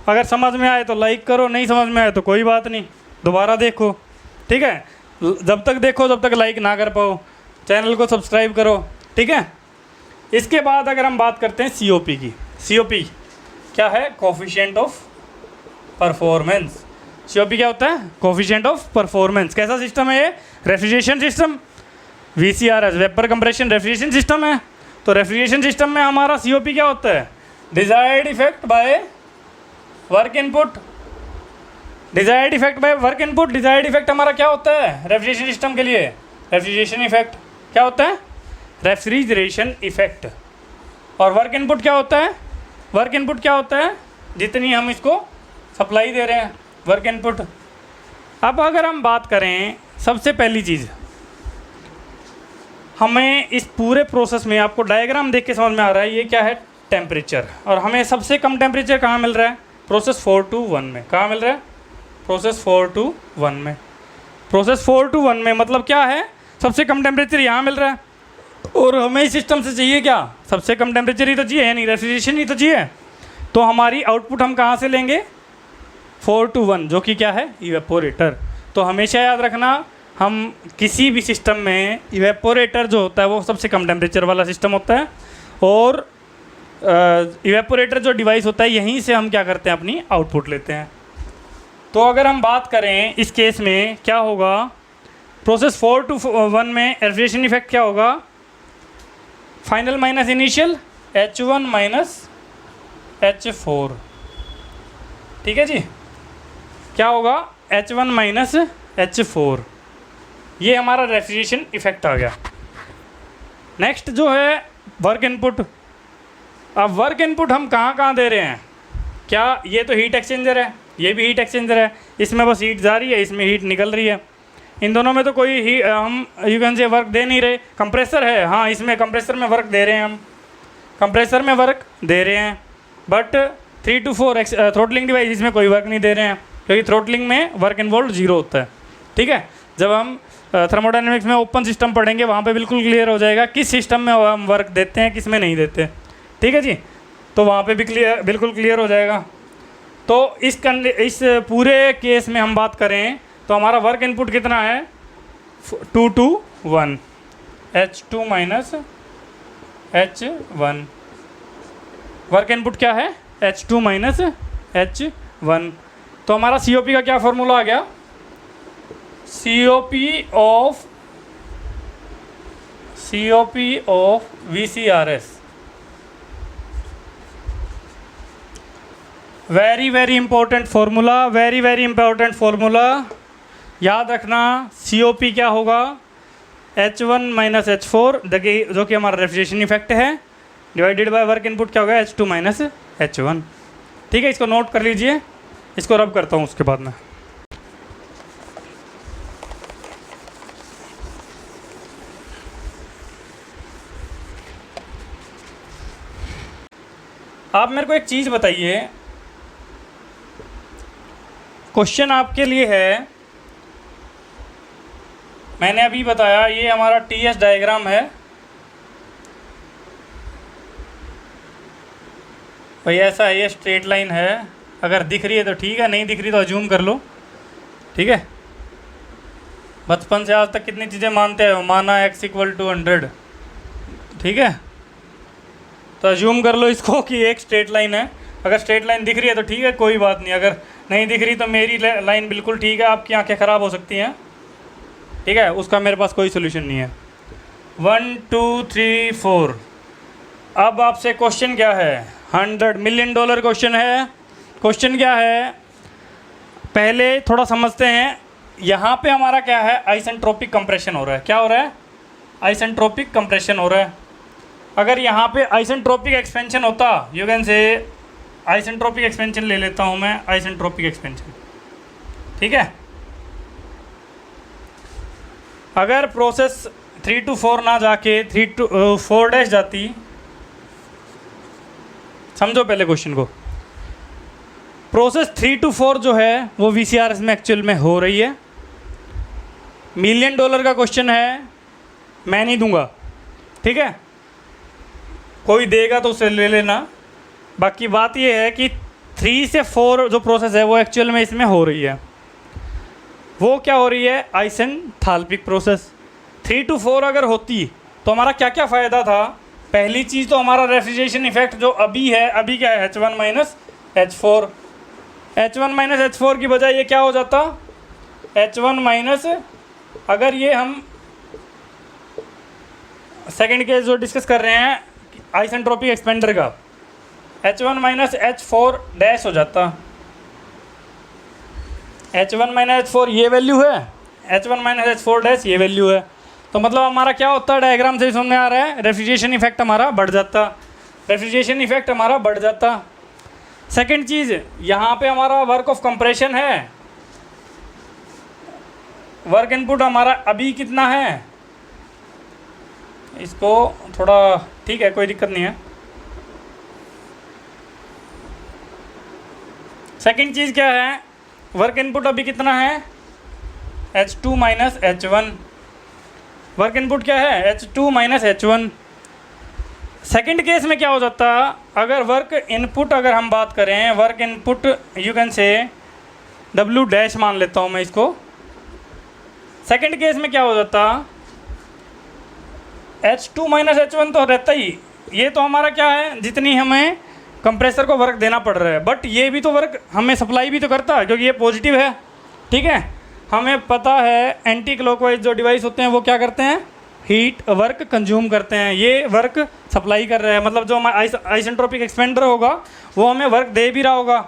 अगर समझ में आए तो लाइक करो, नहीं समझ में आए तो कोई बात नहीं, दोबारा देखो। ठीक है, जब तक देखो जब तक लाइक ना कर पाओ, चैनल को सब्सक्राइब करो। ठीक है, इसके बाद अगर हम बात करते हैं सीओपी की। सीओपी क्या है, कोफिशिएंट ऑफ परफॉर्मेंस। सीओपी क्या होता है, कोफिशिएंट ऑफ परफॉर्मेंस। कैसा सिस्टम है ये, refrigeration system, VCRS vapour compression refrigeration system है। तो रेफ्रिजरेशन सिस्टम में हमारा सीओपी क्या होता है, desired effect by work input. Desired effect by work input. Desired effect हमारा क्या होता है रेफ्रिजरेशन सिस्टम के लिए, रेफ्रिजरेशन इफेक्ट क्या होता है, रेफ्रिजरेशन इफेक्ट। और वर्क इनपुट क्या होता है, वर्क इनपुट क्या होता है, जितनी हम इसको सप्लाई दे रहे हैं, वर्क इनपुट। अब अगर हम बात करें, सबसे पहली चीज़ हमें इस पूरे प्रोसेस में, आपको डायग्राम देख के समझ में आ रहा है ये क्या है, टेम्परेचर। और हमें सबसे कम टेम्परेचर कहाँ मिल रहा है, प्रोसेस 4 to 1 में। कहाँ मिल रहा है, प्रोसेस 4 to 1 में। प्रोसेस 4 to 1 में मतलब क्या है, सबसे कम टेम्परेचर यहाँ मिल रहा है। और हमें इस सिस्टम से चाहिए क्या, सबसे कम टेम्परेचर ही तो चाहिए, यानी रेफ्रिजरेशन ही तो चाहिए। तो हमारी आउटपुट हम कहाँ से लेंगे, 4 to 1, जो कि क्या है, इवेपोरेटर। तो हमेशा याद रखना, हम किसी भी सिस्टम में इवेपोरेटर जो होता है वो सबसे कम टेम्परेचर वाला सिस्टम होता है। और इवेपोरेटर जो डिवाइस होता है यहीं से हम क्या करते हैं, अपनी आउटपुट लेते हैं। तो अगर हम बात करें इस केस में क्या होगा, प्रोसेस 4 to 1 में रेफ्रिजरेशन इफेक्ट क्या होगा, final minus initial, H1 minus H4। ठीक है जी, क्या होगा, H1 माइनस H4। ये हमारा रेफ्रिजरेशन इफेक्ट आ गया। नेक्स्ट जो है वर्क इनपुट। अब वर्क इनपुट हम कहाँ कहाँ दे रहे हैं, क्या ये तो हीट एक्सचेंजर है, ये भी हीट एक्सचेंजर है, इसमें बस हीट जा रही है, इसमें हीट निकल रही है। इन दोनों में तो कोई हम यू कैन से वर्क दे नहीं रहे। कंप्रेसर है, हाँ इसमें कंप्रेसर में वर्क दे रहे हैं, हम कंप्रेसर में वर्क दे रहे हैं। बट 3 to 4 थ्रोटलिंग डिवाइस, इसमें कोई वर्क नहीं दे रहे हैं, क्योंकि थ्रोटलिंग में वर्क इन्वॉल्व 0 होता है। ठीक है, जब हम थर्मोडायनेमिक्स में ओपन सिस्टम पढ़ेंगे वहाँ पे बिल्कुल क्लियर हो जाएगा किस सिस्टम में हम वर्क देते हैं, किस में नहीं देते। ठीक है जी, तो वहाँ पे भी बिल्कुल क्लियर हो जाएगा। तो इस पूरे केस में हम बात करें तो हमारा वर्क इनपुट कितना है, 2 to 1, H2 minus H1। Work input क्या है, H2 माइनस H1। तो हमारा COP का क्या फॉर्मूला आ गया, COP of VCRS। Very important formula, very important formula याद रखना। COP क्या होगा, H1 माइनस H4, जो कि हमारा रेफ्रिजरेशन इफेक्ट है, डिवाइडेड बाय वर्क इनपुट क्या होगा, H2 माइनस H1। ठीक है, इसको नोट कर लीजिए, इसको रब करता हूँ उसके बाद में। आप मेरे को एक चीज़ बताइए, क्वेश्चन आपके लिए है, मैंने अभी बताया ये हमारा TS डायग्राम है भाई, ऐसा है, ये स्ट्रेट लाइन है। अगर दिख रही है तो ठीक है, नहीं दिख रही तो अज्यूम कर लो ठीक है, बचपन से आज तक कितनी चीज़ें मानते हो, माना x = 100, ठीक है। तो अज्यूम कर लो इसको कि एक स्ट्रेट लाइन है, अगर स्ट्रेट लाइन दिख रही है तो ठीक है, कोई बात नहीं, अगर नहीं दिख रही तो मेरी लाइन बिल्कुल ठीक है, आपकी आंखें ख़राब हो सकती हैं, ठीक है, उसका मेरे पास कोई सोल्यूशन नहीं है। 1 2 3 4। अब आपसे क्वेश्चन क्या है, $100 मिलियन क्वेश्चन है। क्वेश्चन क्या है, पहले थोड़ा समझते हैं। यहाँ पे हमारा क्या है, आइसेंट्रोपिक कंप्रेशन हो रहा है। क्या हो रहा है, आइसेंट्रोपिक कंप्रेशन हो रहा है। अगर यहाँ पे आइसेंट्रोपिक एक्सपेंशन होता, यू कैन से आइसेंट्रोपिक एक्सपेंशन ले लेता हूँ मैं, आइसेंट्रोपिक एक्सपेंशन, ठीक है। अगर प्रोसेस 3 to 4 ना जाके 3 to 4' जाती, समझो पहले क्वेश्चन को। प्रोसेस 3 to 4 जो है वो VCRS में एक्चुअल में हो रही है। $1 मिलियन का क्वेश्चन है, मैं नहीं दूंगा, ठीक है, कोई देगा तो उसे ले लेना। बाकी बात ये है कि 3 से 4 जो प्रोसेस है वो एक्चुअल में इसमें हो रही है। वो क्या हो रही है, आइसेंथाल्पिक प्रोसेस। 3 to 4 अगर होती तो हमारा क्या क्या फ़ायदा था। पहली चीज़ तो हमारा रेफ्रिजरेशन इफेक्ट जो अभी है, अभी क्या है, H1 - H4। H1 - H4 की बजाय ये क्या हो जाता, H1 - अगर ये हम सेकंड केस जो डिस्कस कर रहे हैं आइसेंट्रोपिक एक्सपेंडर का, H1 - H4' हो जाता। H1 - H4 ये वैल्यू है, H1 - H4' ये वैल्यू है। तो मतलब हमारा क्या होता है, डायग्राम से समझ में आ रहा है, रेफ्रिजरेशन इफेक्ट हमारा बढ़ जाता, रेफ्रिजरेशन इफेक्ट हमारा बढ़ जाता। सेकंड चीज़, यहाँ पे हमारा वर्क ऑफ कंप्रेशन है, वर्क इनपुट हमारा अभी कितना है, इसको थोड़ा, ठीक है, कोई दिक्कत नहीं है। सेकंड चीज़ क्या है, वर्क इनपुट अभी कितना है, H2 - H1। वर्क इनपुट क्या है, H2 - H1। सेकंड केस में क्या हो जाता, अगर वर्क इनपुट अगर हम बात करें, वर्क इनपुट यू कैन से W' मान लेता हूँ मैं इसको। सेकंड केस में क्या हो जाता, H2 - H1 तो रहता ही, ये तो हमारा क्या है, जितनी हमें कंप्रेसर को वर्क देना पड़ रहा है, बट ये भी तो वर्क हमें सप्लाई भी तो करता है क्योंकि ये पॉजिटिव है, ठीक है। हमें पता है एंटी क्लॉकवाइज जो डिवाइस होते हैं वो क्या करते हैं, हीट वर्क कंज्यूम करते हैं, ये वर्क सप्लाई कर रहे हैं, मतलब जो हमारा आइसेंट्रोपिक एक्सपेंडर होगा वो हमें वर्क दे भी रहा होगा।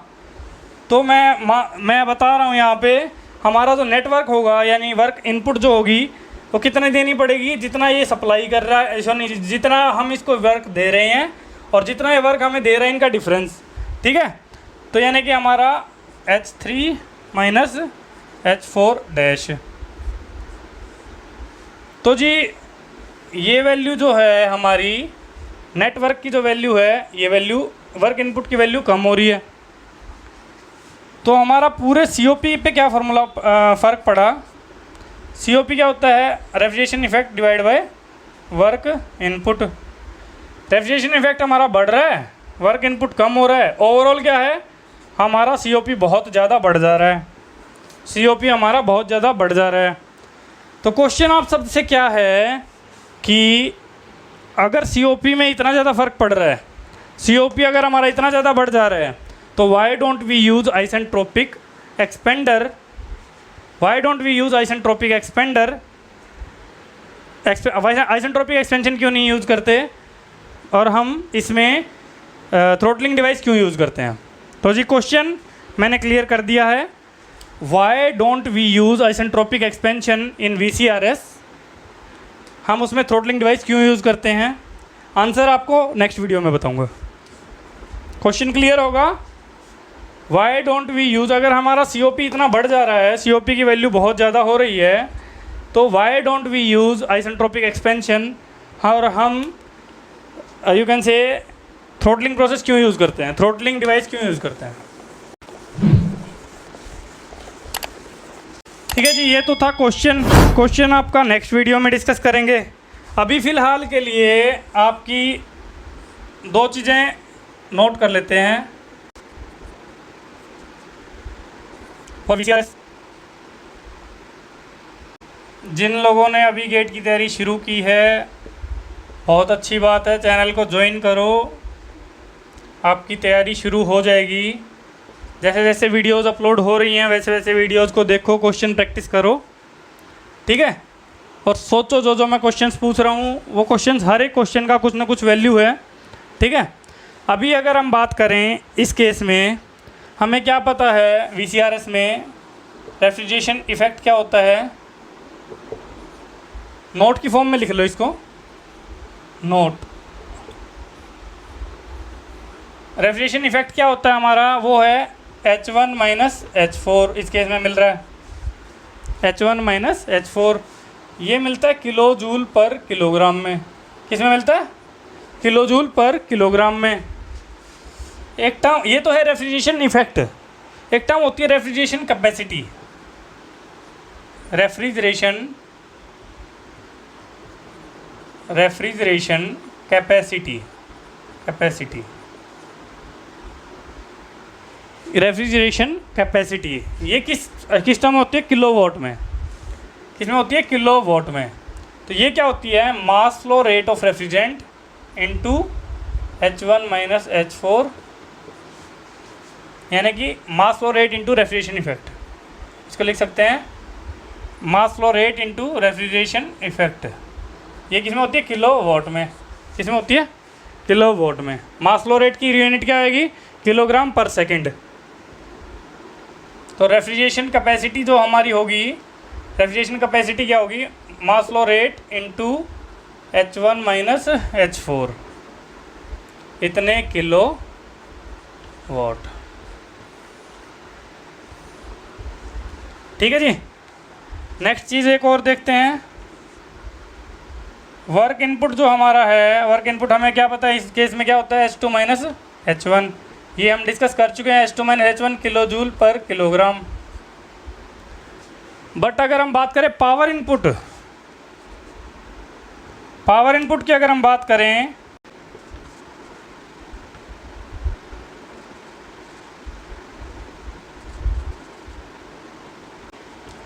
तो मैं बता रहा हूँ यहाँ पे हमारा जो नेटवर्क होगा, यानी वर्क इनपुट जो होगी वो कितने देनी पड़ेगी, जितना ये सप्लाई कर रहा है, ऐसा नहीं, जितना हम इसको वर्क दे रहे हैं और जितना ये वर्क हमें दे रहे हैं, इनका डिफरेंस, ठीक है। तो यानी कि हमारा H3 - H4'। तो जी ये वैल्यू जो है हमारी नेटवर्क की जो वैल्यू है, ये वैल्यू वर्क इनपुट की वैल्यू कम हो रही है। तो हमारा पूरे COP पे क्या फार्मूला फ़र्क पड़ा, COP क्या होता है, refrigeration effect divide by work input. Refrigeration effect हमारा बढ़ रहा है, वर्क इनपुट कम हो रहा है, ओवरऑल क्या है, हमारा COP बहुत ज़्यादा बढ़ जा रहा है, COP हमारा बहुत ज़्यादा बढ़ जा रहा है। तो क्वेश्चन आप सबसे क्या है कि अगर COP में इतना ज़्यादा फ़र्क पड़ रहा है, COP अगर हमारा इतना ज़्यादा बढ़ जा रहा है, तो why don't we use isentropic expander, why don't we use isentropic expander, isentropic expansion क्यों नहीं यूज़ करते, और हम इसमें थ्रोटलिंग डिवाइस क्यों यूज़ करते हैं। तो जी क्वेश्चन मैंने क्लियर कर दिया है, why don't we use isentropic expansion in VCRS, हम उसमें थ्रोटलिंग डिवाइस क्यों यूज़ करते हैं, आंसर आपको नेक्स्ट वीडियो में बताऊंगा। क्वेश्चन क्लियर होगा, वाई डोंट वी यूज़, अगर हमारा COP इतना बढ़ जा रहा है, COP की वैल्यू बहुत ज़्यादा हो रही है, तो why don't we use isentropic expansion, और हम you can say throttling process क्यों यूज़ करते हैं, थ्रोटलिंग डिवाइस क्यों यूज़ करते हैं। ठीक है जी, ये तो था क्वेश्चन आपका नेक्स्ट वीडियो में डिस्कस करेंगे। अभी फ़िलहाल के लिए आपकी दो चीज़ें नोट कर लेते हैं। फॉर VCRS जिन लोगों ने अभी गेट की तैयारी शुरू की है, बहुत अच्छी बात है, चैनल को ज्वाइन करो, आपकी तैयारी शुरू हो जाएगी। जैसे जैसे वीडियोस अपलोड हो रही हैं वैसे वैसे वीडियोस को देखो, क्वेश्चन प्रैक्टिस करो, ठीक है। और सोचो जो जो मैं क्वेश्चंस पूछ रहा हूँ वो क्वेश्चंस, हर एक क्वेश्चन का कुछ ना कुछ वैल्यू है, ठीक है। अभी अगर हम बात करें इस केस में, हमें क्या पता है VCRS में रेफ्रिजरेशन इफ़ेक्ट क्या होता है, नोट की फॉर्म में लिख लो इसको, नोट। रेफ्रिजरेशन इफ़ेक्ट क्या होता है हमारा, वो है H1 माइनस H4, इस केस में मिल रहा है H1 माइनस H4, ये मिलता है किलो जूल पर किलोग्राम में। किस में मिलता है? किलो जूल पर किलोग्राम में। एक टर्म ये तो है रेफ्रिजरेशन इफेक्ट, एक टर्म होती है refrigeration capacity. Refrigeration capacity, refrigeration capacity ये किस टर्म होती है, किलोवाट में। किस में होती है? किलोवाट में। तो ये क्या होती है, mass flow rate of refrigerant into H1 minus H4, यानी कि मास flow rate into refrigeration effect. इसको लिख सकते हैं मास flow rate into refrigeration effect. ये किस में होती है? किलोवाट में। किस में होती है? किलोवाट में। मास फ्लो रेट की यूनिट क्या आएगी? Kilogram per second. तो रेफ्रिजरेशन कैपेसिटी जो हमारी होगी, रेफ्रिजरेशन कैपेसिटी क्या होगी? मास flow rate into H1 minus H4, इतने किलो वाट। ठीक है जी। नेक्स्ट चीज़ एक और देखते हैं, वर्क इनपुट जो हमारा है, वर्क इनपुट हमें क्या पता है इस केस में क्या होता है? H2 माइनस H1, ये हम डिस्कस कर चुके हैं। H2 minus H1 kilo joule पर किलोग्राम। बट अगर हम बात करें पावर इनपुट, पावर इनपुट की अगर हम बात करें,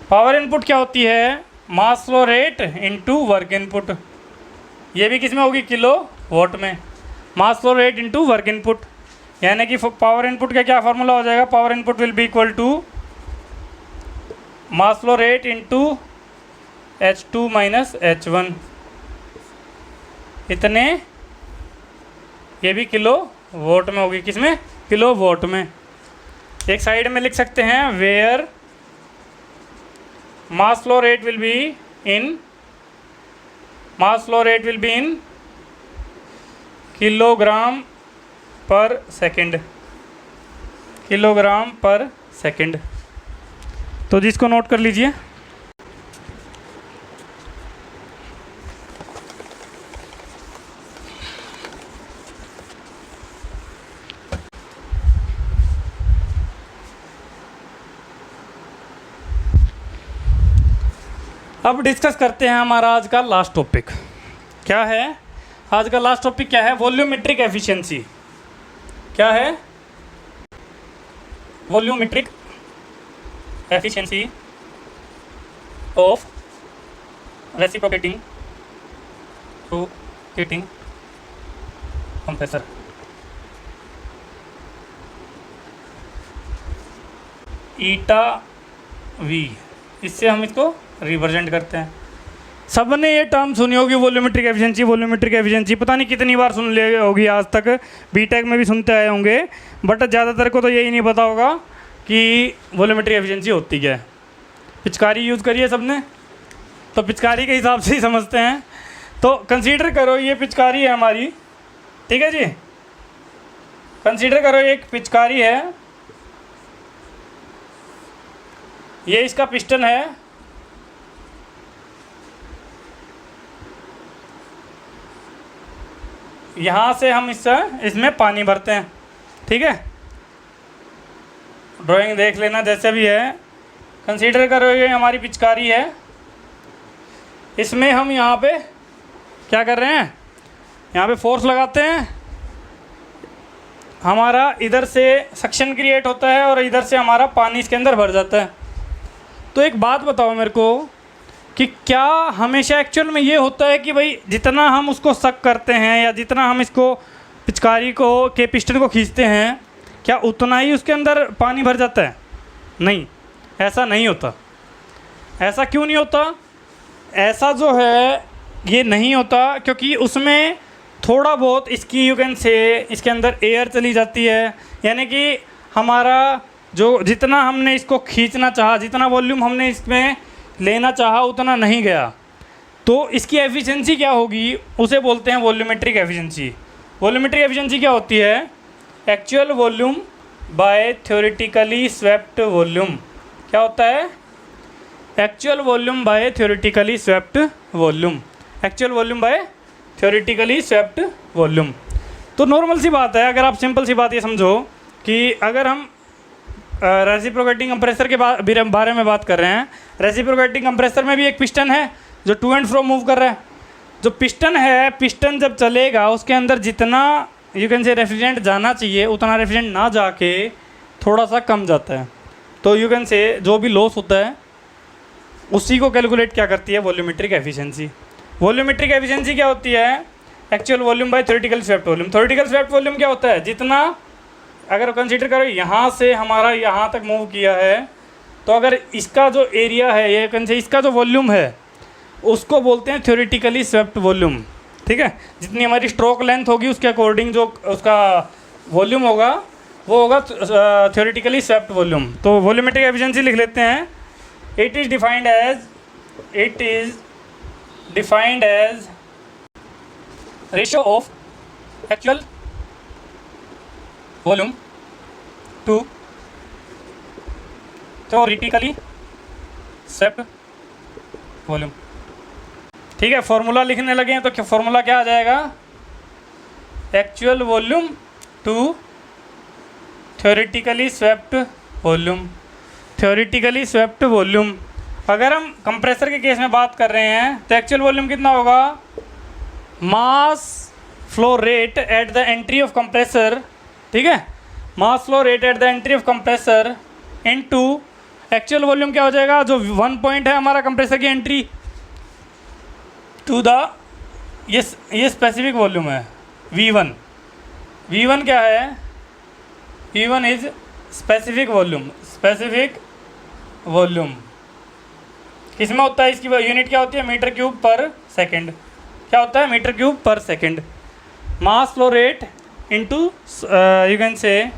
पावर इनपुट क्या होती है? Mass flow rate into work input. ये भी किस में होगी? किलो वाट में। Mass flow rate into work input, यानी कि पावर इनपुट का क्या फार्मूला हो जाएगा? Power input will be equal to mass flow rate into H2 minus H1, इतने, ये भी किलो वाट में होगी। किस में? किलो वाट में। एक साइड में लिख सकते हैं where mass flow rate will be in kilogram per second, kilogram per second. तो जिसको नोट कर लीजिए। अब डिस्कस करते हैं हमारा आज का लास्ट टॉपिक। क्या है आज का लास्ट टॉपिक? क्या है? Volumetric efficiency. क्या है? Volumetric efficiency of reciprocating compressor. Eta V, इससे हम इसको रिप्रेजेंट करते हैं। सबने ये टर्म सुनी होगी, वॉल्यूमेट्रिक एफिशिएंसी, वॉल्यूमेट्रिक एफिशिएंसी। पता नहीं कितनी बार सुन ली होगी आज तक, बीटेक में भी सुनते आए होंगे, बट ज़्यादातर को तो यही नहीं पता होगा कि वॉल्यूमेट्रिक एफिशिएंसी होती क्या है। पिचकारी यूज़ करिए सबने, तो पिचकारी के हिसाब से ही समझते हैं। तो कंसीडर करो ये पिचकारी है हमारी, ठीक है जी। कंसीडर करो एक पिचकारी है, ये इसका पिस्टन है, यहाँ से हम इसमें पानी भरते हैं, ठीक है। ड्राइंग देख लेना जैसे भी है। कंसीडर करो ये हमारी पिचकारी है, इसमें हम यहाँ पे क्या कर रहे हैं? यहाँ पे फोर्स लगाते हैं, हमारा इधर से सक्शन क्रिएट होता है और इधर से हमारा पानी इसके अंदर भर जाता है। तो एक बात बताओ मेरे को, कि क्या हमेशा एक्चुअल में ये होता है कि भाई जितना हम उसको सक करते हैं या जितना हम इसको पिचकारी को के पिस्टन को खींचते हैं, क्या उतना ही उसके अंदर पानी भर जाता है? नहीं, ऐसा नहीं होता। ऐसा क्यों नहीं होता? ऐसा जो है ये नहीं होता क्योंकि उसमें थोड़ा बहुत इसकी यू कैन से इसके अंदर एयर चली जाती है, यानी कि हमारा जो जितना हमने इसको खींचना चाहा, जितना वॉल्यूम हमने इसमें लेना चाहा उतना नहीं गया। तो इसकी एफिशिएंसी क्या होगी, उसे बोलते हैं वॉल्यूमेट्रिक एफिशिएंसी। वॉल्यूमेट्रिक एफिशिएंसी क्या होती है? Actual volume by theoretically swept volume. क्या होता है? Actual volume by theoretically swept volume. Actual volume by theoretically swept volume. तो नॉर्मल सी बात है, अगर आप सिंपल सी बात ये समझो कि अगर हम रेसिप्रोकेटिंग कंप्रेसर के बारे में बात कर रहे हैं, रेसिप्रोकेटिंग कंप्रेसर में भी एक पिस्टन है जो टू एंड फ्रो मूव कर रहा है। जो पिस्टन है, पिस्टन जब चलेगा उसके अंदर जितना यू कैन से रेफ्रिजरेंट जाना चाहिए उतना रेफ्रिजरेंट ना जाके थोड़ा सा कम जाता है। तो यू कैन से जो भी लॉस होता है उसी को कैलकुलेट क्या करती है? Volumetric efficiency. वॉल्यूमेट्रिक एफिशिएंसी क्या होती है? Actual volume by theoretical swept volume. Theoretical swept volume क्या होता है? जितना अगर कंसीडर करो यहाँ से हमारा यहाँ तक मूव किया है, तो अगर इसका जो एरिया है ये कैन से इसका जो वॉल्यूम है उसको बोलते हैं थ्योरेटिकली स्वेप्ट वॉल्यूम। ठीक है, जितनी हमारी स्ट्रोक लेंथ होगी उसके अकॉर्डिंग जो उसका वॉल्यूम होगा वो होगा थ्योरेटिकली स्वेप्ट वॉल्यूम। तो वॉल्यूमेट्रिक एफिशिएंसी लिख लेते हैं। It is defined as ratio of actual volume to theoretically swept volume. ठीक है, फॉर्मूला लिखने लगे हैं तो फॉर्मूला क्या आ जाएगा? Actual volume to theoretically swept volume. Theoretically swept volume. अगर हम कंप्रेसर के केस में बात कर रहे हैं तो एक्चुअल वॉल्यूम कितना होगा? मास flow rate at the entry of compressor. ठीक है, mass flow rate at the entry of compressor into actual volume क्या हो जाएगा? जो 1 पॉइंट है हमारा कंप्रेसर की एंट्री टू द ये स्पेसिफिक वॉल्यूम है V1। V1 क्या है? V1 is specific volume. Specific volume किसमें होता है? इसकी यूनिट क्या होती है? मीटर क्यूब पर सेकेंड। क्या होता है? मीटर क्यूब पर second. Mass flow rate into you can से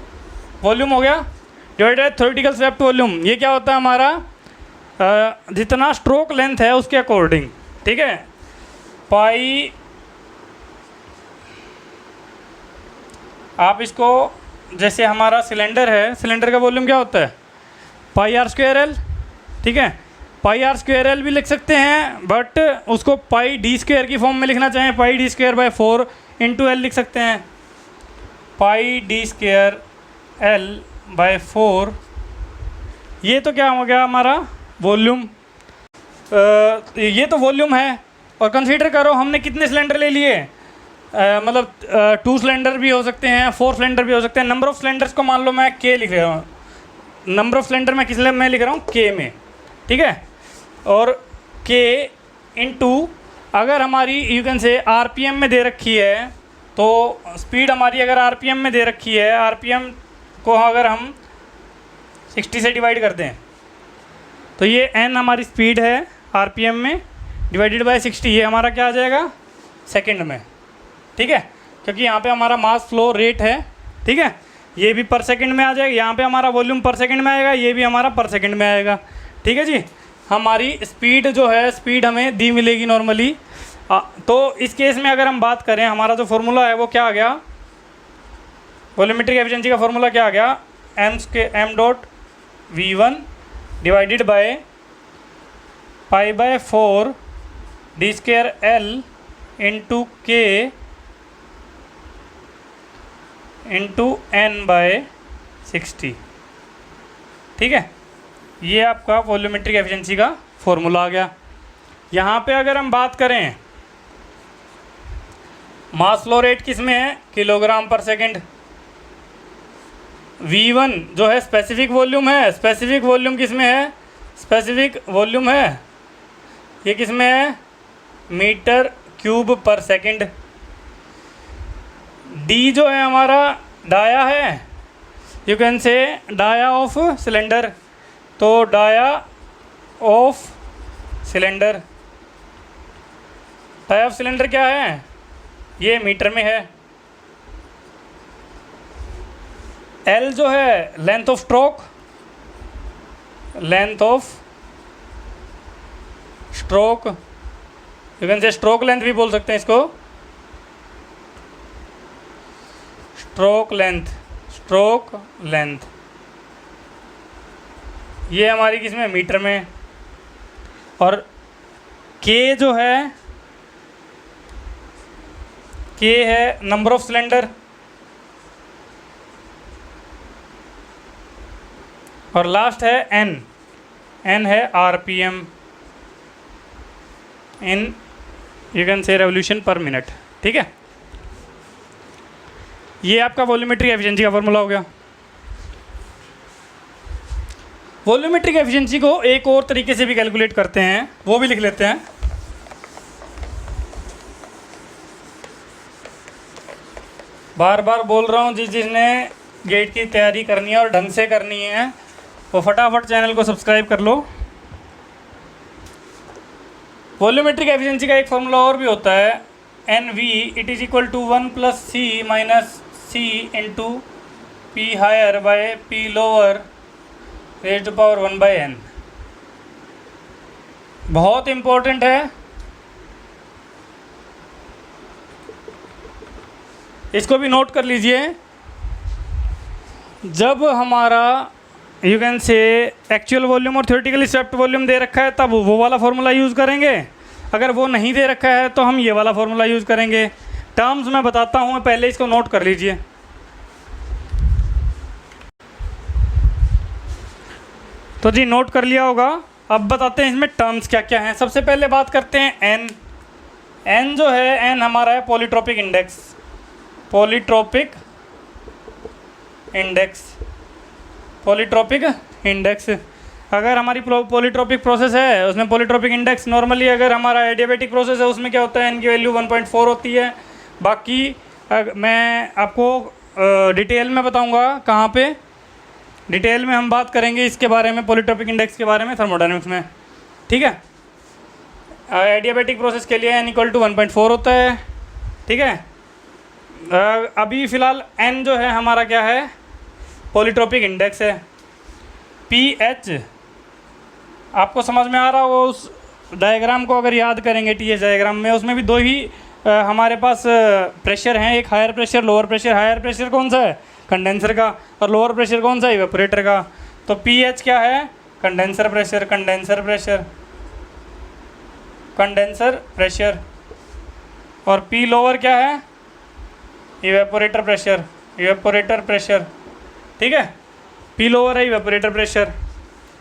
वॉल्यूम हो गया डिवाइडेड थ्योरेटिकल स्वेप्ट वॉल्यूम। ये क्या होता है हमारा? जितना स्ट्रोक लेंथ है उसके अकॉर्डिंग। ठीक है, पाई आप इसको जैसे हमारा सिलेंडर है, सिलेंडर का वॉल्यूम क्या होता है? पाई आर स्क्वायर एल। ठीक है, पाई आर स्क्वायर एल भी लिख सकते हैं, बट उसको पाई डी स्क्वायर की फॉर्म में लिखना चाहें pi d square by 4 into L लिख सकते हैं। Pi d square L by 4। ये तो क्या हो गया हमारा? वॉल्यूम। ये तो वॉल्यूम है। और कंसीडर करो हमने कितने सिलेंडर ले लिए? मतलब 2 सिलेंडर भी हो सकते हैं, 4 सिलेंडर भी हो सकते हैं। नंबर ऑफ़ सिलेंडर्स को मान लो मैं के लिख रहा हूँ। नंबर ऑफ़ सिलेंडर मैं किस में लिख रहा हूँ? के में। ठीक है, और के इनटू अगर हमारी यू कैन से आरपीएम में दे रखी है, तो स्पीड हमारी अगर आरपीएम में दे रखी है, आरपीएम को अगर हम 60 से डिवाइड कर दें तो ये एन हमारी स्पीड है आरपीएम में डिवाइडेड बाय 60। ये हमारा क्या आ जाएगा? सेकंड में। ठीक है, क्योंकि यहाँ पे हमारा मास फ्लो रेट है। ठीक है, ये भी पर सेकंड में आ जाएगा। यहाँ पे हमारा वॉल्यूम पर सेकंड में आएगा, ये भी हमारा पर सेकंड में आएगा। ठीक है जी, हमारी स्पीड जो है स्पीड हमें दी मिलेगी नॉर्मली। तो इस केस में अगर हम बात करें, हमारा जो फार्मूला है वो क्या आ गया? वॉल्यूमेट्रिक एफिशिएंसी का फार्मूला क्या आ गया? m dot V1 divided by pi by 4 D square L into के इंटू एन बाय 60। ठीक है, ये आपका वॉल्यूमेट्रिक एफिशिएंसी का फॉर्मूला आ गया। यहाँ पे अगर हम बात करें मास फ्लो रेट किस में है? Kilogram per second. V1 जो है स्पेसिफिक वॉल्यूम है। स्पेसिफिक वॉल्यूम किस में है? स्पेसिफिक वॉल्यूम है ये किस में है? मीटर क्यूब पर सेकंड। डी जो है हमारा डाया है, you can say dia of cylinder, तो dia of cylinder, dia of cylinder क्या है? ये मीटर में है। एल जो है length of stroke, length of stroke, you can say stroke length भी बोल सकते हैं इसको, स्ट्रोक लेंथ, स्ट्रोक लेंथ। ये हमारी किसमें? मीटर में। और के जो है, के है नंबर ऑफ सिलेंडर, और लास्ट है एन, एन है आरपीएम, इन यू कैन से रेवोल्यूशन पर मिनट। ठीक है, ये आपका वॉल्यूमेट्रिक एफिशिएंसी का फॉर्मूला हो गया। वॉल्यूमेट्रिक एफिशिएंसी को एक और तरीके से भी कैलकुलेट करते हैं, वो भी लिख लेते हैं। बार बार बोल रहा हूँ, जिसने गेट की तैयारी करनी है और ढंग से करनी है वो फटाफट चैनल को सब्सक्राइब कर लो। वॉल्यूमेट्रिक एफिशिएंसी का एक फॉर्मूला और भी होता है, n V it is equal to 1 + C minus C into P higher by P lower raised to power 1/n। बहुत इम्पोर्टेंट है, इसको भी नोट कर लीजिए। जब हमारा यू कैन से एक्चुअल वॉल्यूम और थ्योरेटिकली स्वेप्ट वॉल्यूम दे रखा है तब वो वाला फॉर्मूला यूज़ करेंगे, अगर वो नहीं दे रखा है तो हम ये वाला फॉर्मूला यूज़ करेंगे। टर्म्स मैं बताता हूँ, पहले इसको नोट कर लीजिए। तो जी नोट कर लिया होगा। अब बताते हैं इसमें टर्म्स क्या क्या हैं। सबसे पहले बात करते हैं एन। एन जो है, एन हमारा है polytropic index, polytropic index, polytropic index. अगर हमारी पॉलीट्रोपिक प्रोसेस है उसमें पॉलीट्रोपिक इंडेक्स, नॉर्मली अगर हमारा एडियाबेटिक प्रोसेस है उसमें क्या होता है, एन की वैल्यू 1.4 होती है। बाकी मैं आपको डिटेल में बताऊंगा, कहाँ पे डिटेल में हम बात करेंगे इसके बारे में, पॉलीट्रोपिक इंडेक्स के बारे में थर्मोडायनेमिक्स में। ठीक है, एडियाबेटिक प्रोसेस के लिए एन इक्वल टू 1.4 होता है। ठीक है, अभी फ़िलहाल एन जो है हमारा क्या है, पॉलीट्रोपिक इंडेक्स है। पीएच आपको समझ में आ रहा होगा, उस डायग्राम को अगर याद करेंगे टीएच डायग्राम में, उसमें भी दो ही हमारे पास प्रेशर हैं, एक higher pressure lower pressure. Higher pressure कौन सा है, कंडेंसर का, और लोअर प्रेशर कौन सा है, इवेपोरेटर का। तो पीएच क्या है, condenser pressure, condenser pressure, condenser pressure. और पी लोअर क्या है, इवेपोरेटर प्रेशर, इवेपोरेटर प्रेशर। ठीक है, पी लोअर है इवेपोरेटर प्रेशर,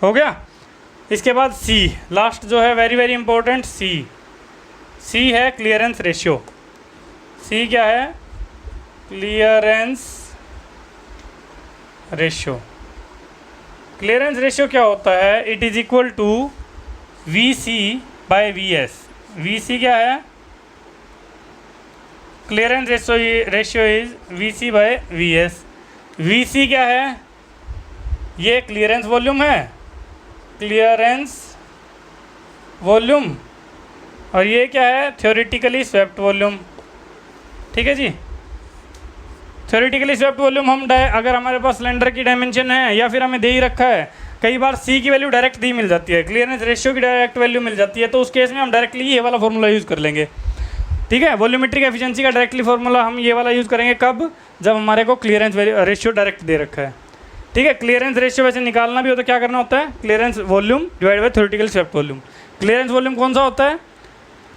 हो गया। इसके बाद सी लास्ट जो है, वेरी वेरी इंपॉर्टेंट, सी। सी है क्लियरेंस रेशियो। सी क्या है, क्लियरेंस रेशियो। क्लियरेंस रेशियो क्या होता है, it is equal to V C by V S. V C क्या है, clearance ratio is V C by V S. V C क्या है, ये क्लियरेंस वॉल्यूम है, क्लियरेंस वॉल्यूम, और ये क्या है, थ्योरेटिकली स्वेप्ट वॉल्यूम। ठीक है जी, थ्योरेटिकली स्वेप्ट वॉल्यूम हम अगर हमारे पास सिलेंडर की डायमेंशन है या फिर हमें दे ही रखा है, कई बार सी की वैल्यू डायरेक्ट दी मिल जाती है, क्लियरेंस रेशियो की डायरेक्ट वैल्यू मिल जाती है, तो उस केस में हम डायरेक्टली ये वाला फॉर्मूला यूज़ कर लेंगे। ठीक है, वॉल्यूमेट्रिक एफिशिएंसी का डायरेक्टली फॉर्मूला हम ये वाला यूज़ करेंगे कब, जब हमारे को क्लियरेंस रेशियो डायरेक्ट दे रखा है। ठीक है, क्लियरेंस रेशियो वैसे निकालना भी हो तो क्या करना होता है, clearance volume divide by theoretical swept volume. Clearance volume कौन सा होता है,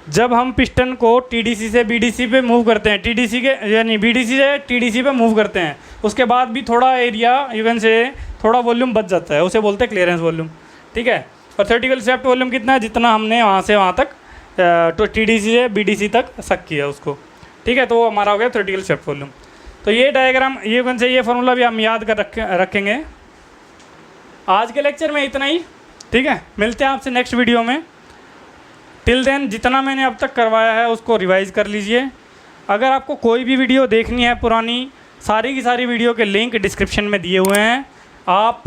जब हम पिस्टन को टीडीसी से बीडीसी पे मूव करते हैं, टीडीसी के यानी बीडीसी से टीडीसी पे मूव करते हैं, उसके बाद भी थोड़ा एरिया इवन से थोड़ा वॉल्यूम बच जाता है, उसे बोलते हैं क्लियरेंस वॉल्यूम। ठीक है, और थ्योरेटिकल स्वेप्ट वॉल्यूम कितना है, जितना हमने वहाँ से वहाँ तक तो टीडीसी से बीडीसी तक सक किया उसको। ठीक है, तो वो हमारा हो गया थ्योरेटिकल स्वेप्ट वॉल्यूम। तो ये डायग्राम ये कौन से, ये फॉर्मूला भी हम याद कर रखेंगे। आज के लेक्चर में इतना ही। ठीक है, मिलते हैं आपसे नेक्स्ट वीडियो में, टिल देन जितना मैंने अब तक करवाया है उसको रिवाइज़ कर लीजिए। अगर आपको कोई भी वीडियो देखनी है पुरानी, सारी की सारी वीडियो के लिंक डिस्क्रिप्शन में दिए हुए हैं, आप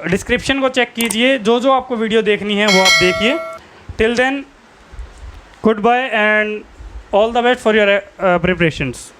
डिस्क्रिप्शन को चेक कीजिए, जो जो आपको वीडियो देखनी है वो आप देखिए। Till then goodbye and all the best for your preparations.